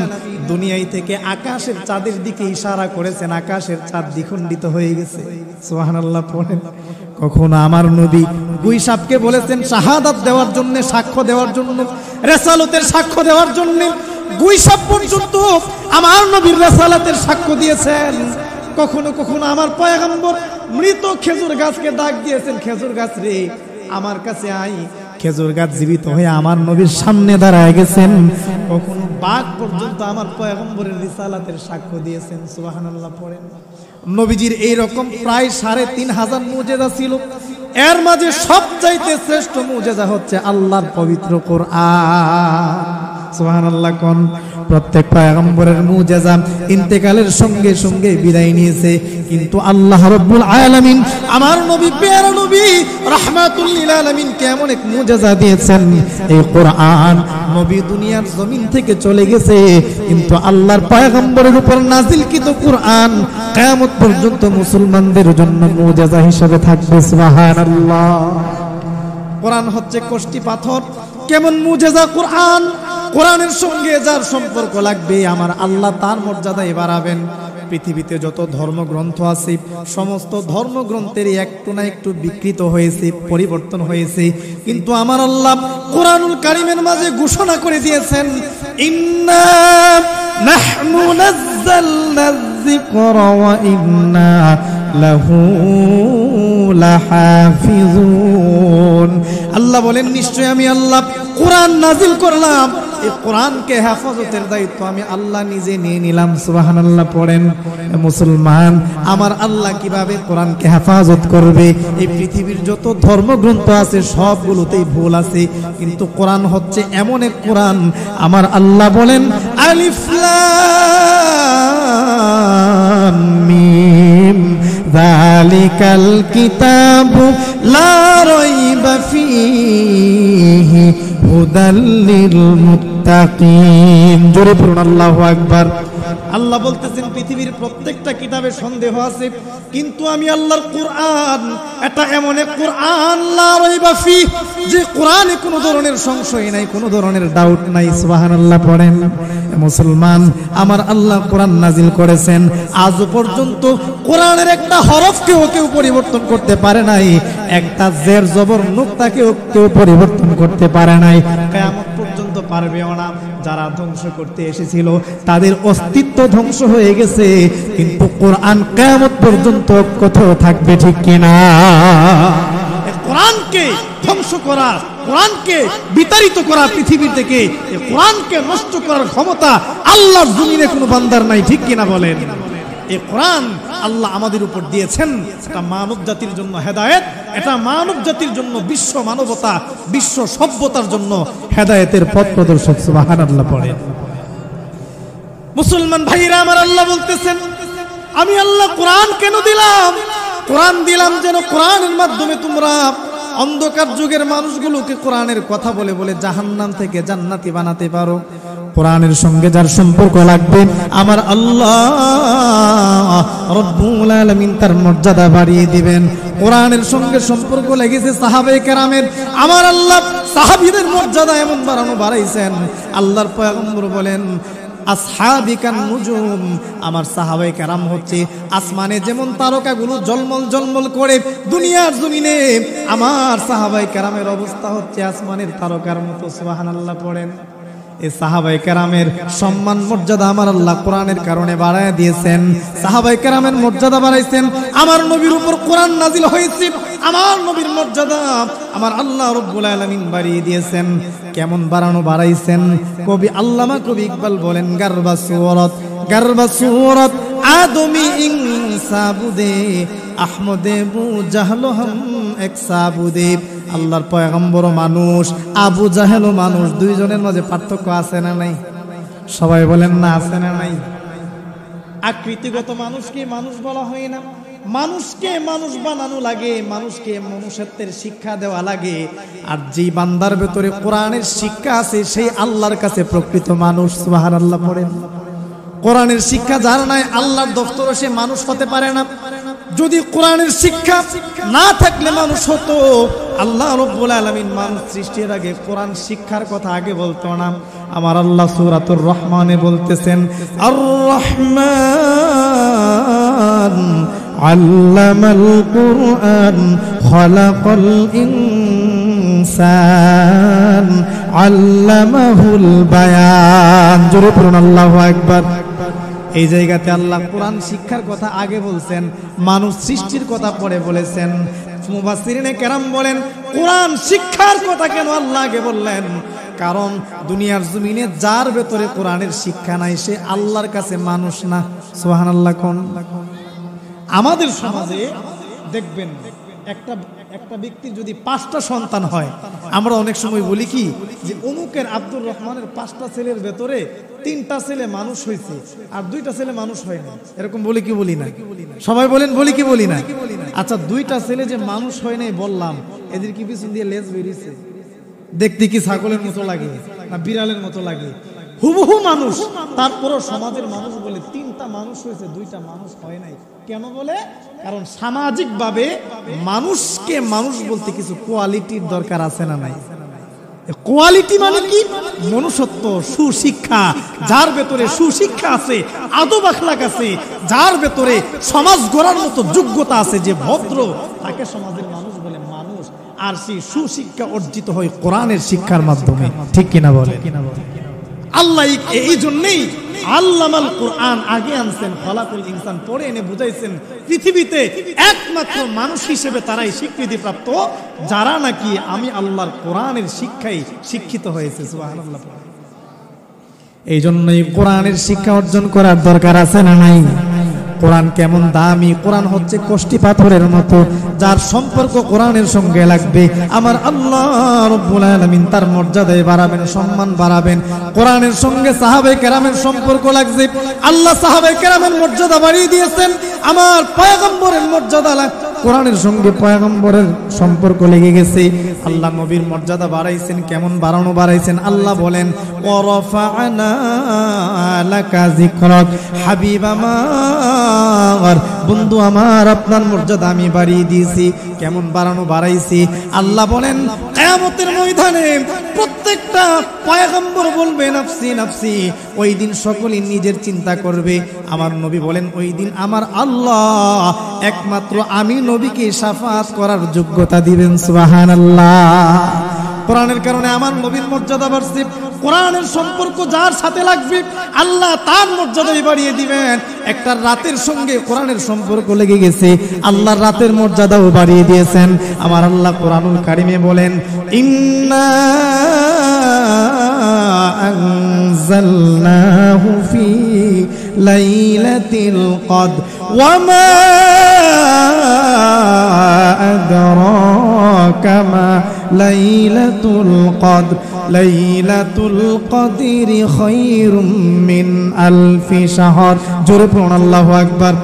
দুনিয়ায় থেকে আকাশের চাঁদের দিকে ইশারা করেছেন, আকাশের চাঁদ দ্বিখণ্ডিত হয়ে গেছে। সুবহানাল্লাহ পড়েন। কখনো আমার নবী গুই সাপকে বলেছেন শাহাদাত দেওয়ার জন্য, সাক্ষ্য দেওয়ার জন্য, রিসালাতের সাক্ষ্য দেওয়ার জন্য। গুই সাপ পর্যন্ত আমার নবীর রিসালাতের সাক্ষ্য দিয়েছেন। কখনো কখনো আমার পয়গম্বর মৃত খেজুর গাছকে ডাক দিয়েছেন, খেজুর গাছ রে আমার কাছে আই। খেজুর গাছ জীবিত হয়ে আমার নবীর সামনে দাঁড়ায় গেছেন। কখনো বাঘ পর্যন্ত আমার পয়গম্বরের রিসালাতের সাক্ষ্য দিয়েছেন। সুবহানাল্লাহ পড়েন। নবীজির এইরকম প্রায় ৩,৫০০ মুজিজা ছিল। এর মাঝে সবচাইতে শ্রেষ্ঠ মুজিজা হচ্ছে আল্লাহর পবিত্র কোরআন। সুবহানাল্লাহ কোন। প্রত্যেক পয়গম্বরের মুজিজা ইন্তেকালের সঙ্গে সঙ্গে বিদায় নিয়েছে, কিন্তু আল্লাহ রাব্বুল আলামিন আমার নবী প্যারা নবী রাহমাতুল লিল আলামিন কেমন এক মুজিজা দিয়েছেন। এই কোরআন নবী দুনিয়ার জমিন থেকে চলে গেছে, কিন্তু আল্লাহর পয়গম্বরের উপর নাজিলকৃত কোরআন কিয়ামত পর্যন্ত মুসলমানদের জন্য মুজিজা হিসেবে থাকবে। সুবহানাল্লাহ। কোরআন হচ্ছে কষ্টি পাথর। কেমন মুজিজা কোরআন! কোরআনের সঙ্গে যার সম্পর্ক লাগবে আমার আল্লাহ তার মর্যাদায় বাড়াবেন। পৃথিবীতে যত ধর্মগ্রন্থ আছে সমস্ত ধর্মগ্রন্থেরই একটু না একটু বিকৃত হয়েছে, পরিবর্তন হয়েছে, কিন্তু আমার আল্লাহ কোরআনুল কারীমের মাঝে ঘোষণা করে দিয়েছেন ইন্না নাহনু নাযালনা যিকরা ওয়া ইন্না লাহু লাহাফিজুন। আল্লাহ বলেন নিশ্চয় আমি আল্লাহ কোরআন নাজিল করলাম, এই কোরআনকে হেফাজতের দায়িত্ব আমি আল্লাহ নিজে নিয়ে নিলাম। সুবহানাল্লাহ পড়েন। মুসলমান আমার আল্লাহ কিভাবে কোরআনকে হেফাজত করবে? এই পৃথিবীর যত ধর্মগ্রন্থ আছে সবগুলোতেই ভুল আছে, কিন্তু কোরআন হচ্ছে এমন এক কোরআন আমার আল্লাহ বলেন আলিফ লাম মিম যালিকাল কিতাবু লা রাইবা ফীহি হুদাল লিল মুত্তাকিন। মুত্তাকিন। জোরে পড়ুন আল্লাহু আকবার। আল্লাহ বলতেছেন পৃথিবীর প্রত্যেকটা কিতাবে সন্দেহ আছে, কিন্তু আমি আল্লাহর কোরআন এটা এমন এক কোরআন লা রাইবা ফি, যে কোরআনে কোনো ধরনের সংশয় নাই, কোনো ধরনের ডাউট নাই। সুবহানাল্লাহ পড়েন। মুসলমান, আমার আল্লাহ কোরআন নাজিল করেছেন, আজ পর্যন্ত কোরআনের একটা হরফকেও কেউ পরিবর্তন করতে পারে নাই, একটা জের জবর নুক্তাকেও কেউ পরিবর্তন করতে পারে নাই, কিয়ামত পর্যন্ত পারবেও না। যারা ধ্বংস করতে এসেছিল তাদের অস্তিত্ব ধ্বংস হয়ে গেছে, কিন্তু কোরআন কিয়ামত পর্যন্ত কোথাও থাকবে, ঠিক কিনা? কোরআনকে ধ্বংস করা, কোরআনকে বিতাড়িত করা পৃথিবী থেকে, কোরআনকে নষ্ট করার ক্ষমতা আল্লাহর জমিনে কোনো বান্দার নাই, ঠিক কিনা বলেন? এই কোরআন আল্লাহ আমাদের উপর দিয়েছেন, এটা মানব জাতির জন্য হেদায়েত, এটা মানব জাতির জন্য, বিশ্ব মানবতা, বিশ্ব সভ্যতার জন্য হেদায়েতের পথ প্রদর্শক। সুবহানাল্লাহ পড়েন। মুসলমান ভাইরা আমার, আল্লাহ বলতেছেন আমি আল্লাহ কোরআন কেন দিলাম? কোরআন দিলাম যেন কোরআনের মাধ্যমে তোমরা অন্ধকার যুগের মানুষগুলোকে কোরআনের কথা বলে বলে জাহান্নাম থেকে জান্নাতি বানাতে পারো। কোরআনের সঙ্গে যার সম্পর্ক লাগবে, আমার আল্লাহ রব্বুল আলামিন তার মর্যাদা বাড়িয়ে দিবেন। কোরআনের সঙ্গে সম্পর্ক লেগেছে সাহাবায়ে কেরামের, আমার আল্লাহ সাহাবীদের মর্যাদা এমন বাড়াইছেন। আল্লাহর পয়গম্বর বলেন আসহাবিকান নুজুম, আমার সাহাবায়ে কেরাম হচ্ছে আসমানে যেমন তারকাগুলো ঝলমল ঝলমল করে, দুনিয়ার জমিনে আমার সাহাবায়ে কেরামের অবস্থা হচ্ছে আসমানের তারকার মতো। সুবহানাল্লাহ পড়েন। এই সাহাবায়ে কেরামের সম্মান মর্যাদা আমার আল্লাহ কোরআনের কারণে বাড়ায় দিয়েছেন। সাহাবায়ে কেরামের মর্যাদা বাড়াইছেন, আমার নবীর উপর কোরআন নাজিল হয়েছে, আমার নবীর মর্যাদা আমার আল্লাহ রব্বুল আলামিন বাড়িয়ে দিয়েছেন। কেমন বাড়াইছেন? কবি আল্লামা কবি ইকবাল বলেন, গারবা সুরত আদমি ইনসাবুদে আহমদে বু জাহল হাম এক সাবুদে। আল্লাহর পয়গম্বর মানুষ, আবু জাহেল মানুষ, দুইজনের মাঝে পার্থক্য আছে না নাই? সবাই বলেন না, আছে না নাই? আকৃতিগত মানুষকে মানুষ বলা হয় না, মানুষকে মানুষ বানানো লাগে, মানুষকে মনুষ্যত্বের শিক্ষা দেওয়া লাগে। আর যেই বান্দার ভেতরে কোরআনের শিক্ষা আছে সেই আল্লাহর কাছে প্রকৃত মানুষ। সুবহানাল্লাহ পড়েন। কোরআনের শিক্ষা যার নাই, আল্লাহর দফতরে সে মানুষ হতে পারে না। যদি কোরআনের শিক্ষা না থাকলে মানুষ হতো, আল্লাহ রাব্বুল আলামিন মানুষ সৃষ্টির আগে কোরআন শিক্ষার কথা আগে বলতো না। আমার আল্লাহ সূরাতুর রহমানে বলতেছেন, আর রহমান আল্লামাল কুরআন খালাকাল ইনসান আল্লামাহুল বায়ান। জোরে পড়ুন আল্লাহু আকবার। এই জায়গাতে আল্লাহ কোরআন শিক্ষার কথা আগে বলছেন, মানুষ সৃষ্টির কথা পরে বলেছেন। মুফাসসিরিনে কেরাম বলেন, কোরআন শিক্ষার কথা কেন আল্লাহ আগে বললেন? কারণ দুনিয়ার জমিনে যার ভেতরে কোরআনের শিক্ষা নাই সে আল্লাহর কাছে মানুষ না। সুবহানাল্লাহ কোন? আমাদের সমাজে দেখবেন একটা ব্যক্তির যদি 5টা সন্তান হয়, আমরা অনেক সময় বলি কি যে অমুকের আব্দুর রহমানের 5টা ছেলের ভেতরে 3টা ছেলে মানুষ হয়েছে আর 2টা ছেলে মানুষ হয় না, এরকম বলি কি বলি না? সবাই বলেন বলি কি বলি না? আচ্ছা, 2টা ছেলে যে মানুষ হয় নাই বললাম, এদের কি পিছন দিয়ে লেজ বেরিয়েছে? দেখতে কি ছাগলের মতো লাগে না বিড়ালের মতো লাগে? হুবহু মানুষ, তারপরও সমাজের মানুষ বলে 3টা মানুষ হয়েছে 2টা মানুষ হয় নাই। কেন বলে? কারণ সামাজিক ভাবে মানুষকে মানুষ বলতে কিছু কোয়ালিটির দরকার আছে না নাই? কোয়ালিটি মানে কি? মনুষ্যত্ব, সুশিক্ষা। যার ভেতরে সুশিক্ষা আছে, আদব আখলাক আছে, যার ভেতরে সমাজ গড়ার মতো যোগ্যতা আছে, যে ভদ্র, তাকে সমাজের মানুষ বলে মানুষ। আর সেই সুশিক্ষা অর্জিত হয় কোরআনের শিক্ষার মাধ্যমে, ঠিক কিনা বলে? আল্লাহ এই জন্যই আল্লামাল কোরআন আগে আনছেন, খলাকুল ইনসান পরে এনে বুঝাইছেন। পৃথিবীতে একমাত্র মানুষ হিসেবে তারাই স্বীকৃতি প্রাপ্ত যারা নাকি আমি আল্লাহর কোরআনের শিক্ষায় শিক্ষিত হয়েছে। সুবহানাল্লাহ। এই জন্যই কোরআনের শিক্ষা অর্জন করার দরকার আছে না নাই? কোরআন কেমন দামি! কোরআন হচ্ছে কষ্টি পাথরের মতো, যার সম্পর্ক কোরআনের সঙ্গে লাগবে আমার আল্লাহ রব্বুল আলামিন তার মর্যাদায় বাড়াবেন, সম্মান বাড়াবেন। কোরআনের সঙ্গে সাহাবায়ে কেরামের সম্পর্ক লাগবে, আল্লাহ সাহাবায়ে কেরামের মর্যাদা বাড়িয়ে দিয়েছেন। আমার পয়গম্বরের মর্যাদা কোরআনের সঙ্গে পয়গম্বরের সম্পর্ক লেগে গেছে। আল্লাহ নবীর মর্যাদা বাড়াইছেন, কেমন বাড়াইছেন? আল্লাহ বলেন ওয়ারাফা'না লাকা যিকরাক, হাবিব আমার, বন্ধু আমার, আপনার মর্যাদা আমি বাড়িয়ে দিয়েছি। কেমন বাড়াইছি? আল্লাহ বলেন কিয়ামতের ময়দানে প্রত্যেকটা পয়গম্বর বলবে নাফসি নাফসি। ওই দিন সকলেই নিজের চিন্তা করবে। আমার নবী বলেন ওই দিন আমার আল্লাহ একমাত্র আমি নবীকে শাফাত করার যোগ্যতা দিবেন। সুবহানাল্লাহ। কোরআনের কারণে আমার নবীর মর্যাদা বাড়ছে। কোরআনের সম্পর্ক যার সাথে লাগবে আল্লাহ তার মর্যাদাই বাড়িয়ে দিবেন। একটা রাতের সঙ্গে কোরআনের সম্পর্ক লেগে গেছে, আল্লাহ রাতের মর্যাদাও বাড়িয়ে দিয়েছেন। আমার আল্লাহ কোরআনুল কারিমে বলেন ইন্না আনজালনাহু ফি লাইলাতিল কদর ওয়া মা আদরাকা মা লাইলাতুল কদর লাইলাতুল কদরি খায়রুম মিন আলফি শাহর। জোরে পড়ুন আল্লাহু আকবার।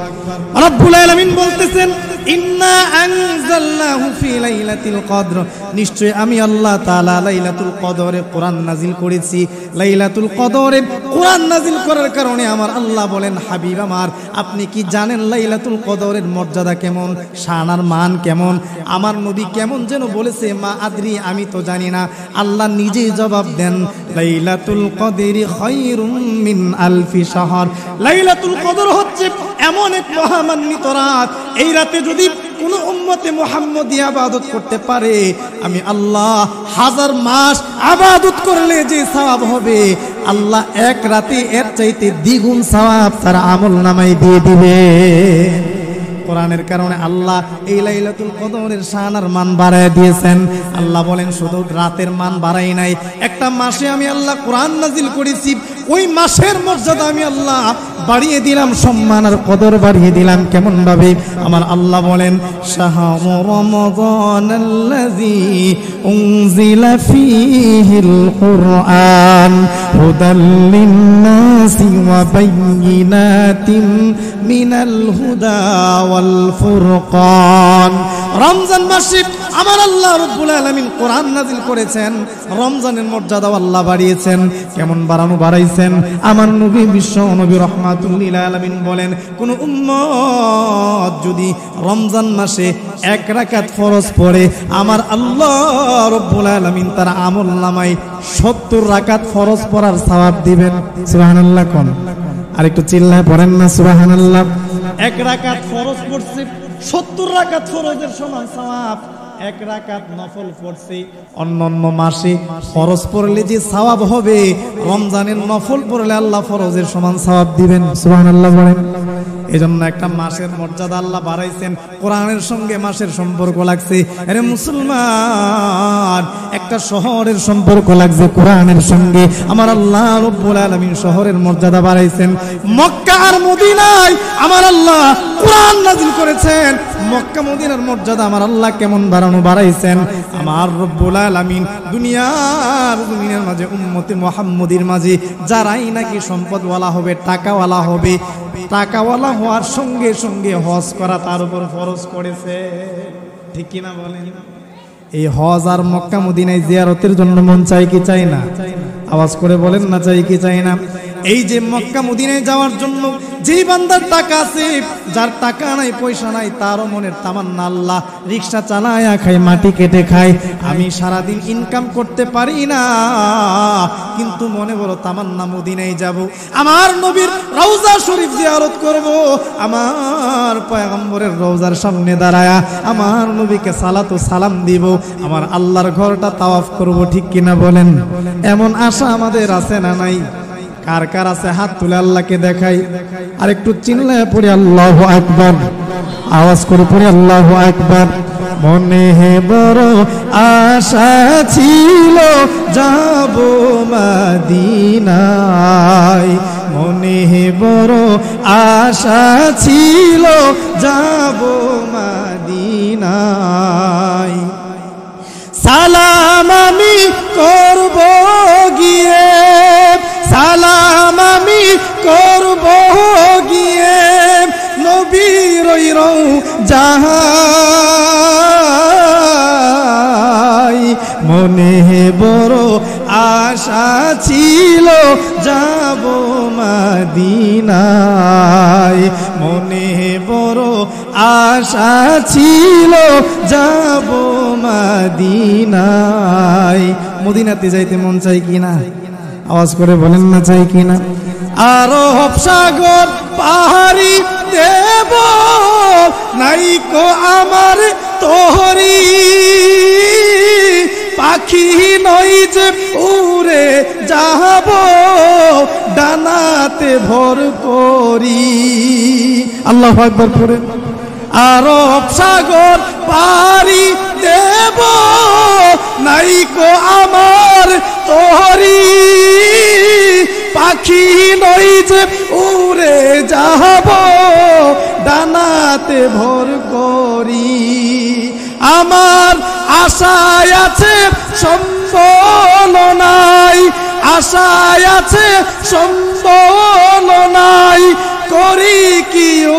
রব্বুল আলামিন বলতেছেন ইন্না আনজালনাহু ফি লাইলাতিল কদর, নিশ্চয় আমি আল্লাহ তাআলা লাইলাতুল কদরে কোরআন নাজিল করেছি। লাইলাতুল কদরে কোরআন নাজিল করার কারণে আমার আল্লাহ বলেন হাবিব আমার, আপনি কি জানেন লাইলাতুল কদরের মর্যাদা কেমন, শানার মান কেমন? আমার নবী কেমন যেন বলেছে মা আদরি, আমি তো জানি না। আল্লাহ নিজেই জবাব দেন লাইলাতুল কদরি খায়রুম মিন আলফি শাহর। লাইলাতুল কদর হচ্ছে এমন এক মহামান্বিত রাত, এই রাতে যদি কোন উম্মতে মুহাম্মদী ইবাদত করতে পারে, আমি আল্লাহ 1000 মাস ইবাদত করলে যে সওয়াব হবে আল্লাহ এক রাতে এর চাইতে দ্বিগুণ সওয়াব তার আমলনামায় দিয়ে দিবে। কোরআনের কারণে আল্লাহ এই লাইলাতুল কদরের শান আর মান বাড়ায় দিয়েছেন। আল্লাহ বলেন শুধু রাতের মান বাড়াই নাই, একটা মাসে আমি আল্লাহ কোরআন নাজিল করেছি, ওই মাসের মর্যাদা আমি আল্লাহ বাড়িয়ে দিলাম, সম্মান আর কদর বাড়িয়ে দিলাম। কেমন ভাবে? আমার আল্লাহ বলেন শাহরু রমাদানাল্লাযী উনজিলা ফীহিল কুরআন হুদাল লিন-নাসি ওয়া বায়্যিনাতিন মিনাল হুদা ওয়াল ফুরকান। রমজান মাসে আমার আল্লাহ রাব্বুল আলামিন কোরআন নাজিল করেছেন, রমজানের মর্যাদা আল্লাহ বাড়িয়েছেন। কেমন বাড়াইছেন? আমার নবী বিশ্ব নবী রাহমাতুল লিল আলামিন বলেন কোন উম্মত যদি রমজান মাসে 1 রাকাত ফরজ পড়ে, আমার আল্লাহ রাব্বুল আলামিন তার আমলনামায় 70 রাকাত ফরজ পড়ার সওয়াব দিবেন। সুবহানাল্লাহ। কোন আরেকটু চিল্লায় পড়েন না সুবহানাল্লাহ। 1 রাকাত ফরজ পড়ছে, 70 রাকাত ফরজের সমান সওয়াব। 1 রাকাত নফল পড়ছে, অন্যান্য মাসে ফরজ পড়লে যে সওয়াব হবে রমজানের নফল পড়লে আল্লাহ ফরজের সমান সওয়াব দিবেন। সুবহানাল্লাহ বলেন। এজন্য একটা মাসের মর্যাদা আল্লাহ বাড়াইছেন, কোরআনের সঙ্গে মাসের সম্পর্ক লাগছে। আরে মুসলমান, একটা শহরের সম্পর্ক লাগছে কোরআনের সঙ্গে। আমার আল্লাহ রাব্বুল আলামিন শহরের মর্যাদা বাড়াইছেন। মক্কা আর মদিনায় আমার আল্লাহ কোরআন নাজিল করেছেন, মক্কা মদিনার মর্যাদা আমার আল্লাহ কেমন বাড়াইছেন। আমার রব্বুল আলামিন দুনিয়ার মাঝে উম্মতে মুহাম্মদীর মাঝে যারাই নাকি সম্পদওয়ালা হবে, টাকাওয়ালা হবে, টাকাওয়ালা হওয়ার সঙ্গে সঙ্গে হজ করা তার উপর ফরজ করেছে। ঠিক কিনা বলেন? এই হজ আর মক্কা মদিনায় জিয়ারতের জন্য মন চাই কি চাই না? আওয়াজ করে বলেন না, চাই কি চাই না? এই যে মক্কা মদিনায় যাওয়ার জন্য যেই বান্দার টাকা আছে, যার টাকা নাই পয়সা নাই, তারও মনের তামান্না আল্লাহ রিকশা চালায়া খায়, মাটি কেটে খায়, আমি সারাদিন ইনকাম করতে পারি না, কিন্তু মনে বড় তামান্না মদিনায় যাব, আমার নবীর রওজা শরীফ জিয়ারত করব, আমার পয়গম্বরের রওজার সামনে দাঁড়ায়া আমার নবীকে সালাত ও সালাম দিব, আমার আল্লাহর ঘরটা তাওয়াফ করব। ঠিক কিনা বলেন? এমন আশা আমাদের আছে না নাই? কার কার আছে হাত তুলে আল্লাহকে দেখাই। আর একটু চিল্লায় পড়ি আল্লাহু আকবার, আওয়াজ করে পড়ি আল্লাহু আকবার। মনে হে বড় আশা ছিল যাব মদিনায়, মনে হে বড় আশা ছিল যাব মদিনায়, সালাম আমি করব গিয়ে, সালাম আমি করব গিয়ে নবীর রইরও যাই মনে বড় আশা ছিল যাব মদিনায় মনে বড় আশা ছিল যাব মদিনায় মদিনাতে যাইতে মন চাই কিনা আওয়াজ করে বলেন না চাই কিনা আরব সাগর পাহাড়ি দেব নাইকো আমার তোহরি পাখি নই যে উড়ে যাব ডানাতে ভর করি আল্লাহু আকবার পড়ে আরব সাগর পাড়ি দেব নাইকো আমার তোহরি পাখি নই যে উড়ে যাব ডানাতে ভর করি আমার আশায় আছে সম্বল নাই আশায় আছে সম্বল নাই করি কিউ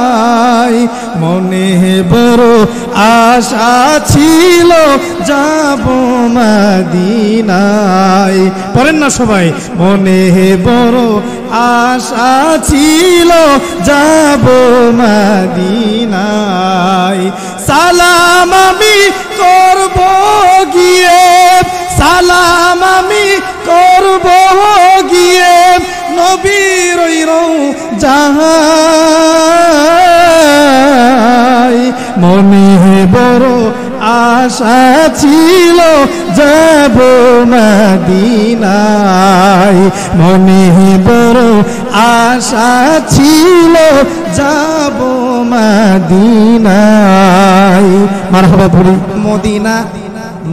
পাহাই মনে বড় আশা ছিল যাব মদিনায় পড়েন না সবাই মনে বড় আশা ছিল যাব মদিনায় সালাম আমি করব গিয়ে সালাম আমি করব গিয়ে নবীর যাই মনে বড় আশা ছিল যাব মদিনায় মনে বড় আশা ছিল যাব মদিনায় মারহাবা পড়ি মদিনা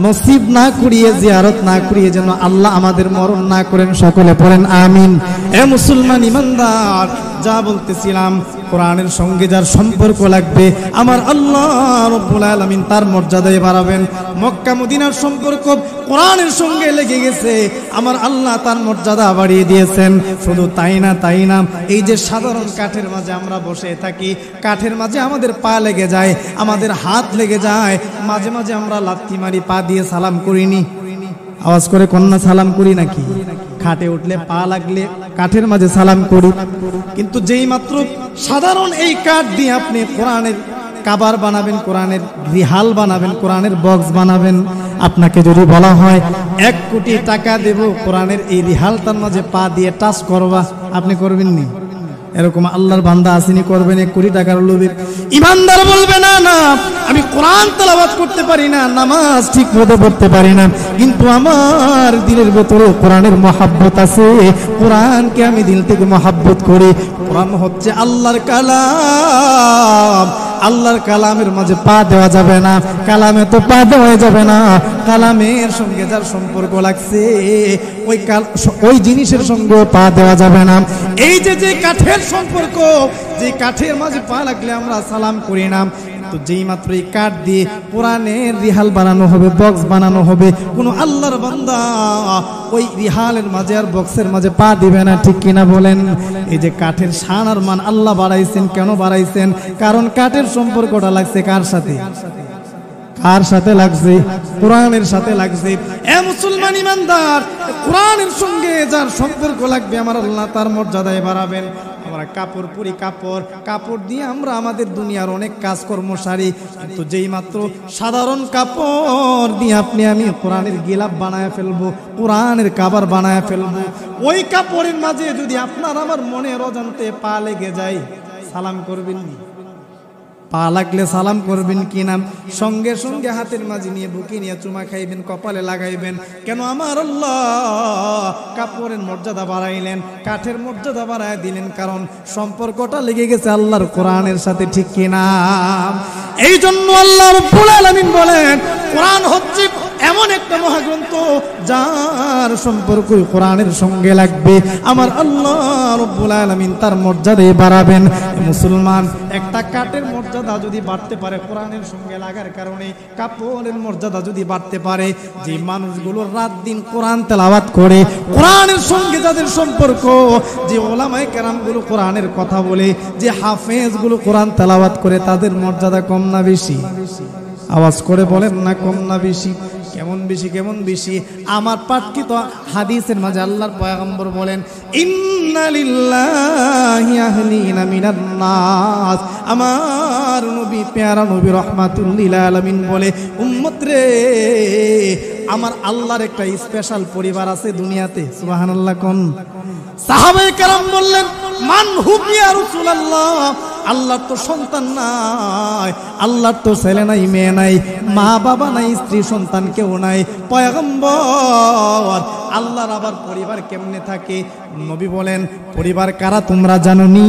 নসিব না করিয়ে জিয়ারত না করিয়ে যেন আল্লাহ আমাদের মরণ না করেন সকলে পড়েন আমিন এ মুসলমান ইমানদার যা বলতেছিলাম কোরআনের সঙ্গে যার সম্পর্ক লাগবে আমার আল্লাহ রব্বুল আলামিন তার মর্যাদায় বাড়াবেন মক্কা মদিনার সম্পর্ক কোরআনের সঙ্গে লেগে গেছে আমার আল্লাহ তার মর্যাদা বাড়িয়ে দিয়েছেন শুধু তাই না এই যে সাধারণ কাঠের মাঝে আমরা বসে থাকি কাঠের মাঝে আমাদের পা লেগে যায় আমাদের হাত লেগে যায় মাঝে মাঝে আমরা লাথি মারি পা দিয়ে সালাম করিনি আওয়াজ করে কন্যা সালাম করি নাকি খাটে উঠলে পা লাগলে কাঠের মাঝে সালাম করি কিন্তু যেই মাত্র সাধারণ এই কাঠ দিয়ে আপনি কোরআনের কাবার বানাবেন কোরআনের রিহাল বানাবেন কোরআনের বক্স বানাবেন আপনাকে যদি বলা হয় 1 কোটি টাকা দেব কোরআনের এই রিহালটার মাঝে পা দিয়ে টাচ করবা আপনি করবেন নি এরকম আল্লাহর বান্দা আসেনি করবেন 1 কোটি টাকার লোভে ইমানদার বলবে না না আমি কোরআন তেলাওয়াত করতে পারি না নামাজ ঠিক মতো পড়তে পারি না কিন্তু আমার দিলের ভিতরে কোরআনের মহব্বত আছে কোরআনকে আমি দিল থেকে মহব্বত করি কোরআন হচ্ছে আল্লাহর কালাম আল্লাহর কালামের মাঝে পা দেওয়া যাবে না কালামে তো পা দেওয়া যাবে না কালামের সঙ্গে যার সম্পর্ক লাগছে ওই জিনিসের সঙ্গে পা দেওয়া যাবে না এই যে কাঠের সম্পর্ক যে কাঠের মাঝে পা লাগলে আমরা সালাম করি না তো যেই মাত্র এই কাঠ দিয়ে কোরআনের রিহাল বানানো হবে বক্স বানানো হবে কোন আল্লাহর বান্দা ওই রিহালের মাঝে আর বক্সের মাঝে পা দিবে না ঠিক কিনা বলেন এই যে কাঠের শান আর মান আল্লাহ বাড়াইছেন কেন বাড়াইছেন কারণ কাঠের সম্পর্কটা লাগছে কার সাথে কার সাথে লাগছে কোরআনের সাথে লাগছে এ মুসলমান ইমানদার কোরআনের সঙ্গে যার সম্পর্ক লাগবে আমার আল্লাহ তার মর্যাদায় বাড়াবেন আমরা কাপড় পরি কাপড় দিয়ে আমরা আমাদের দুনিয়ার অনেক কাজকর্ম সারি কিন্তু যেই মাত্র সাধারণ কাপড় দিয়ে আপনি আমি কোরআনের গিলাপ বানায় ফেলবো কোরআনের কাবার বানায় ফেলবো ওই কাপড়ের মাঝে যদি আপনার আমার মনের অজান্তে পা লেগে যায় সালাম করবেন না পা লাগলে সালাম করবেন কি নাম সঙ্গে সঙ্গে হাতের মাঝে নিয়ে বুকে নিয়ে চুমা খাইবেন কপালে লাগাইবেন কেন আমার আল্লাহ কাপড়ের মর্যাদা বাড়াইলেন কাঠের মর্যাদা বাড়ায় দিলেন কারণ সম্পর্কটা লেগে গেছে আল্লাহর কোরআনের সাথে ঠিক কিনা এই জন্য আল্লাহ রাব্বুল আলামিন বলেন কোরআন হচ্ছে এমন একটা মহাগ্রন্থ যার সম্পর্ক কোরআনের সঙ্গে লাগবে, আমার আল্লাহ রব্বুল আলামিন তার মর্যাদা বাড়াবেন। মুসলমান একটা কাঠের মর্যাদা যদি বাড়তে পারে কোরআনের সঙ্গে লাগার কারণে, কাপড়ের মর্যাদা যদি বাড়তে পারে, যে মানুষগুলো রাত দিন কোরআন তেলাওয়াত করে, কোরআনের সঙ্গে যাদের সম্পর্ক, যে ওলামায়ে কেরামগুলো কোরআনের কথা বলে, যে হাফেজগুলো কোরআন তেলাওয়াত করে, তাদের মর্যাদা কম না বেশি? আওয়াজ করে বলেন না কম না বেশি? কেমন বেশি কেমন বেশি? আমার পাঠকৃত হাদিসের মাঝে আল্লাহর পয়গম্বর বলেন, ইন্না লিল্লাহি আহলিনা মিনান নাস, আমার নবী প্যারা নবী রাহমাতুল লিল আলামিন বলে, উম্মত রে, আমার আল্লাহর একটা স্পেশাল পরিবার আছে দুনিয়াতে। সুবহানাল্লাহ কোন? সাহাবায়ে কেরাম বললেন, মান হুম ইয়া রাসূলুল্লাহ, আল্লাহর তো সন্তান নাই, আল্লাহর তো ছেলে নাই, মেয়ে নাই, মা বাবা নাই, স্ত্রী সন্তান কেউ নাই, পয়গম্বর আল্লাহর আবার পরিবার কেমনে থাকে? নবী বলেন, পরিবার কারা তোমরা জানো নি?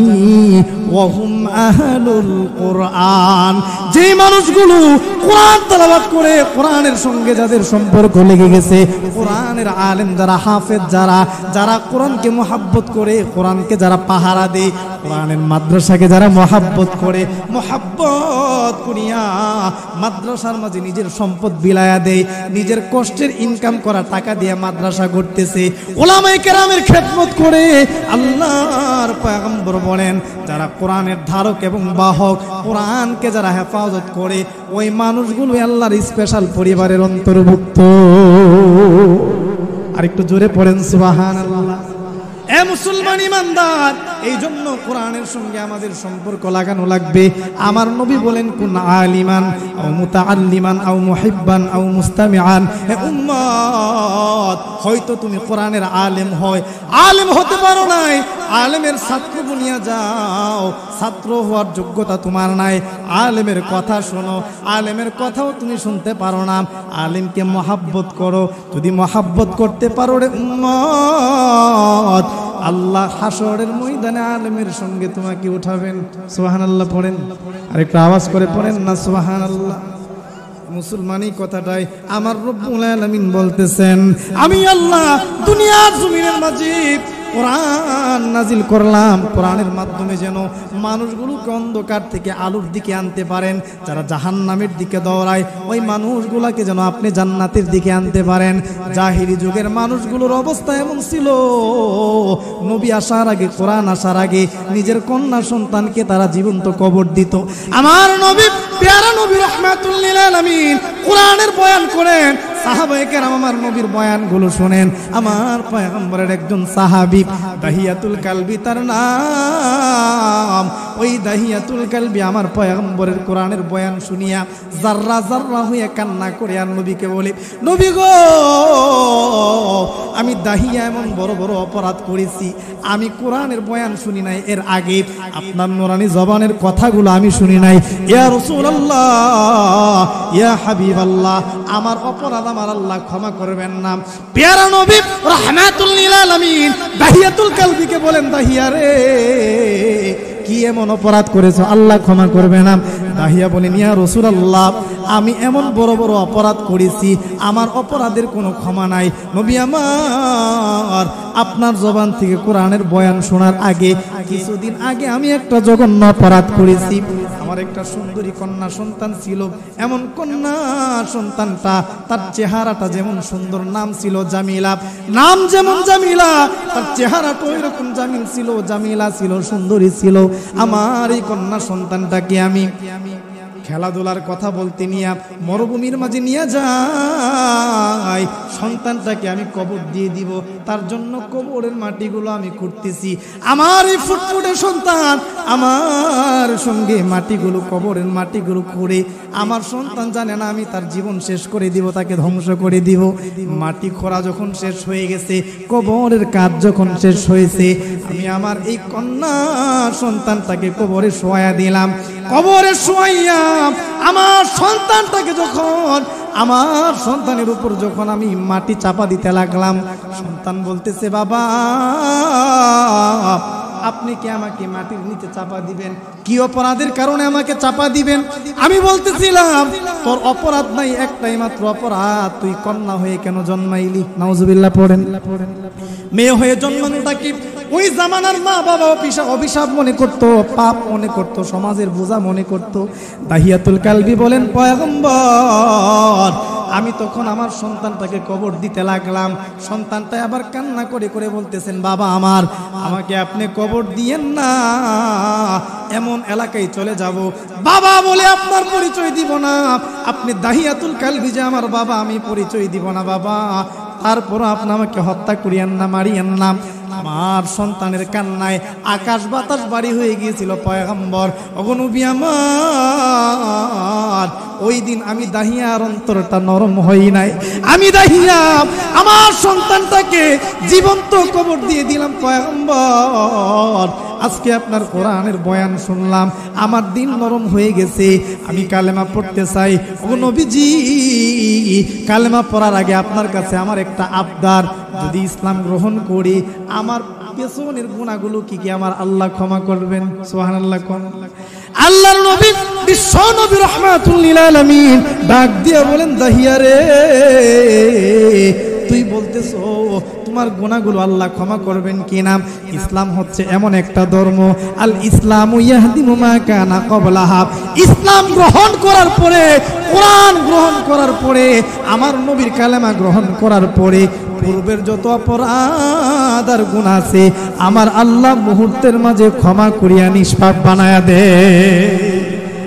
ওয়াহুম আহলুল কোরআন, যে মানুষগুলো কোরআন তেলাওয়াত করে, কোরআনের সঙ্গে যাদের সম্পর্ক লেগে গেছে, কোরআনের আলেম যারা, হাফেজ যারা, যারা কোরআনকে মহব্বত করে, কোরআনকে যারা পাহারা দেয়, কোরআনের মাদ্রাসাকে যারা মহব্বত করে, মহব্বত করিয়া মাদ্রাসার মাঝে নিজের সম্পদ বিলায়া দেয়, নিজের কষ্টের ইনকাম করা টাকা দিয়ে মাদ্রাসা করতেছে, ওলামায়ে কেরামের খেদমত করে, আল্লাহর পয়গম্বর বলেন, যারা কোরআনের ধারক এবং বাহক, কোরআনকে যারা হেফাজত করে, ওই মানুষগুলো আল্লাহর স্পেশাল পরিবারের অন্তর্ভুক্ত। আর একটু জোরে পড়েন সুবহানাল্লাহ। এ মুসলমান ইমানদার, এই জন্য কোরআনের সঙ্গে আমাদের সম্পর্ক লাগানো লাগবে। আমার নবী বলেন, কুন আলিমান আও মুতাআল্লিমান আও মুহিব্বান আও মুস্তামিআন। হে উম্মত, হয়তো তুমি কোরআনের আলেম হয়, আলেম হতে পারো নাই, আলেমের ছাত্র বনিয়া যাও, ছাত্র হওয়ার যোগ্যতা তোমার নাই, আলেমের কথা শোনো, আলেমের কথাও তুমি শুনতে পারো না, আলেমকে মহাব্বত করো। যদি মহাব্বত করতে পারো রে উম্মত, আল্লাহ হাসরের ময়দানে আলেমের সঙ্গে তোমাকে উঠাবেন। সুবহানাল্লাহ পড়েন, আর একটু আওয়াজ করে পড়েন না সুবহানাল্লাহ। মুসলমানি কথাটাই আমার রব্বুল আলামিন বলতেছেন, আমি আল্লাহ দুনিয়ার জমিনের মাঝে কোরআন নাজিল করলাম, কোরআনের মাধ্যমে যেন মানুষগুলোকে অন্ধকার থেকে আলোর দিকে আনতে পারেন। যারা জাহান্নামের দিকে দৌড়ায়, ওই মানুষগুলোকে যেন আপনি জান্নাতের দিকে আনতে পারেন। জাহিলি যুগের মানুষগুলোর অবস্থা এমন ছিল, নবী আসার আগে, কোরআন আসার আগে নিজের কন্যা সন্তানকে তারা জীবন্ত কবর দিত। আমার নবী প্যারা নবী রাহমাতুল লিল আলামিন কোরআনের বয়ান করেন, সাহাবায়ে কেরাম আমার নবীর বয়ানগুলো শুনেন। আমার পয়গম্বরের একজন সাহাবী দাহিয়াতুল কালবি তার নাম, ওই দাহিয়াতুল কালবি আমার পয়গম্বরের কোরআনের বয়ান শুনিয়া জাররা জাররা হয়ে কান্না করে আর নবীকে বলে, নবী গো, আমি দাহিয়া এমন বড় বড় অপরাধ করেছি, আমি কোরআনের বয়ান শুনি নাই এর আগে, আপনার নুরানি জবানের কথাগুলো আমি শুনি নাই। ইয়া রাসূলুল্লাহ, ইয়া হাবিবাল্লাহ, আমার অপরাধ আমার আল্লাহ ক্ষমা করবেন না। প্যারা নবী রাহমাতুল লিল আলামিন দাহিয়াতুল কালবিকে বলেন, দাহিয়া রে, কি এমন অপরাধ করেছো, আল্লাহ ক্ষমা করবে না? দাহিয়া বলেন, ইয়া রাসূলুল্লাহ, আমি এমন বড় বড় অপরাধ করেছি, আমার অপরাধের কোনো ক্ষমা নাই। নবী আমার, আপনার জবান থেকে কোরআনের বয়ান শোনার আগে, কিছুদিন আগে আমি একটা জঘন্য অপরাধ করেছি। আমার একটা সুন্দরী কন্যা সন্তান ছিল, এমন কন্যা সন্তানটা, তার চেহারাটা যেমন সুন্দর, নাম ছিল জামিলা, নাম যেমন জামিলা, তার চেহারাটা ওই রকম জামিল ছিল, জামিলা ছিল, সুন্দরী ছিল। আমার এই কন্যা সন্তানটাকে আমি খেলাধুলার কথা বলতে নিয়ে মরুভূমির মাঝে নিয়ে যাই, সন্তানটাকে আমি কবর দিয়ে দিব, তার জন্য কবরের মাটিগুলো আমি খুঁড়তেছি। আমার এই ফুটফুটে সন্তান আমার সঙ্গে মাটিগুলো, কবরের মাটিগুলো খুঁড়ে, আমার সন্তান জানে না আমি তার জীবন শেষ করে দিব, তাকে ধ্বংস করে দিব। মাটি খোঁড়া যখন শেষ হয়ে গেছে, কবরের কাজ যখন শেষ হয়েছে, আমি আমার এই কন্যা সন্তানটাকে কবরে শোয়া দিলাম। কবরে শোয়াইয়া আমার সন্তানটাকে যখন, আমার সন্তানের উপর যখন আমি মাটি চাপা দিতে লাগলাম, সন্তান বলতেছে, বাবা আপনি কি আমাকে মাটির নিচে চাপা দিবেন? কি অপরাধের কারণে আমাকে চাপা দিবেন? আমি বলতেছিলাম তোর অপরাধ নাই, একটাই মাত্র অপরাধ, তুই কন্যা হয়ে কেন জন্মাইলি? নাউজুবিল্লাহ পড়েন। মেয়ে হয়ে জন্মানোটা কি ওই জামানার মা বাবা অভিশাপ মনে করত, পাপ মনে করত, সমাজের বোঝা মনে করত। দাহিয়াতুল কালবি বলেন, পয়গম্বর আমি তখন আমার সন্তানটাকে কবর দিতে লাগলাম। সন্তানটা আবার কান্না করে করে বলতেছেন, বাবা আমাকে আপনি কবর দিয়েন না, এমন এলাকায় চলে যাব। বাবা বলে আপনার পরিচয় দিব না, আপনি দাহিয়াতুল কালবি যে আমার বাবা, আমি পরিচয় দিব না বাবা, তারপরও আপনি আমাকে হত্যা করিয়েন না, মারিয়েন না। আমার সন্তানের কান্নায় আকাশ বাতাস বাড়ি হয়ে গিয়েছিল। পয়গম্বর ওগো নবী আমার, ওই দিন আমি দাহিয়ার অন্তরটা নরম হই নাই। আমি দাহিয়া আমার সন্তানটাকে জীবন্ত কবর দিয়ে দিলাম। পয়গম্বর আজকে আপনার কোরআনের বয়ান শুনলাম, আমার দিন নরম হয়ে গেছে, আমি কালেমা পড়তে চাই। ওগো নবীজি, কালেমা পড়ার আগে আপনার কাছে আমার একটা আবদার, যদি ইসলাম গ্রহণ করি আমার পেছনের গুনাহগুলো কি কি আমার আল্লাহ ক্ষমা করবেন? সুবহানাল্লাহ। আল্লাহর নবী বিশ্ব নবী রাহমাতুল লিল আলামিন ডাক দিয়ে বলেন, দাহিয়া রে, তুই বলতেছো তোমার গুনাহগুলো আল্লাহ ক্ষমা করবেন কিনা? ইসলাম হচ্ছে এমন একটা ধর্ম, আল ইসলামু ইয়াহদিমু মা কানা ক্বাবলাহা। ইসলাম গ্রহণ করার পরে, কোরআন গ্রহণ করার পরে, আমার নবীর কালেমা গ্রহণ করার পরে পূর্বের যত অপরাধ আর গুনাহ আছে আমার আল্লাহ মুহূর্তের মাঝে ক্ষমা করিয়া নিষ্পাপ বানায়া দে।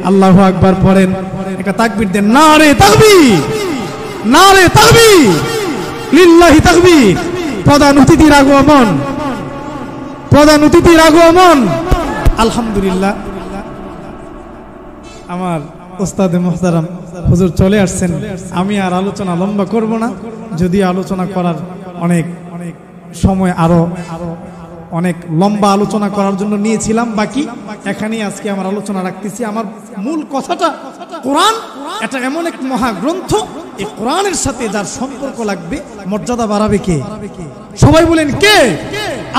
আল্লাহু আকবার পড়েন, একটা তাকবীর দেন। নারে তাকবীর, নারে তাকবীর, লিল্লাহি তাকবীর। প্রধান অতিথির আগমন, প্রধান অতিথির আগমন। আলহামদুলিল্লাহ, আমার উস্তাদে মুহতারাম হুজুর চলে আসছেন। আমি আর আলোচনা লম্বা করব না, যদি আলোচনা করার অনেক সময় আরো অনেক লম্বা আলোচনা করার জন্য নিয়েছিলাম, বাকি এখানেই আজকে আমার আলোচনা রাখতেছি। আমার মূল কথাটা, কোরআন এটা এমন এক মহাগ্রন্থ, এই কোরআনের সাথে যার সম্পর্ক লাগবে মর্যাদা বাড়াবে কে? সবাই বলেন কে?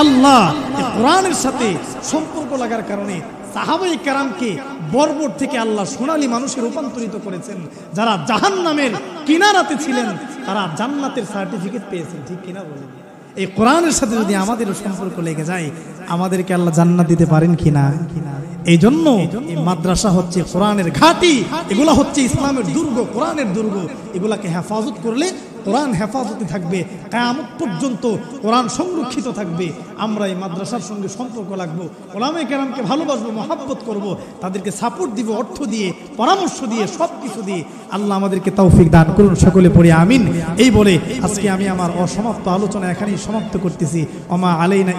আল্লাহ। এই কোরআনের সাথে সম্পর্ক লাগার কারণে সাহাবায়ে কেরামকে বর্বর থেকে আল্লাহ সোনালী মানুষে রূপান্তরিত করেছেন। যারা জাহান্নামের কিনারাতে ছিলেন তারা জান্নাতের সার্টিফিকেট পেয়েছেন। ঠিক কিনা বলেন? এই কোরআনের সাথে যদি আমাদের সম্পর্ক লেগে যায়, আমাদেরকে আল্লাহ জান্নাত দিতে পারেন কিনা? এই জন্য এই মাদ্রাসা হচ্ছে কোরআনের ঘাঁটি, এগুলা হচ্ছে ইসলামের দুর্গ, কোরআনের দুর্গ। এগুলাকে হেফাজত করলে কোরআন হেফাজতে থাকবে, কিয়ামত পর্যন্ত কোরআন সংরক্ষিত থাকবে। আমরা এই মাদ্রাসার সঙ্গে সম্পর্ক রাখবো, উলামায়ে কেরামকে ভালোবাসবো, মহব্বত করব, তাদেরকে সাপোর্ট দিব, অর্থ দিয়ে, পরামর্শ দিয়ে, সব কিছু দিয়ে। আল্লাহ আমাদেরকে তৌফিক দান করুন, সকলে পড়ি আমিন। এই বলে আজকে আমি আমার অসমাপ্ত আলোচনা এখানেই সমাপ্ত করতেছি। ওমা আলাইনা।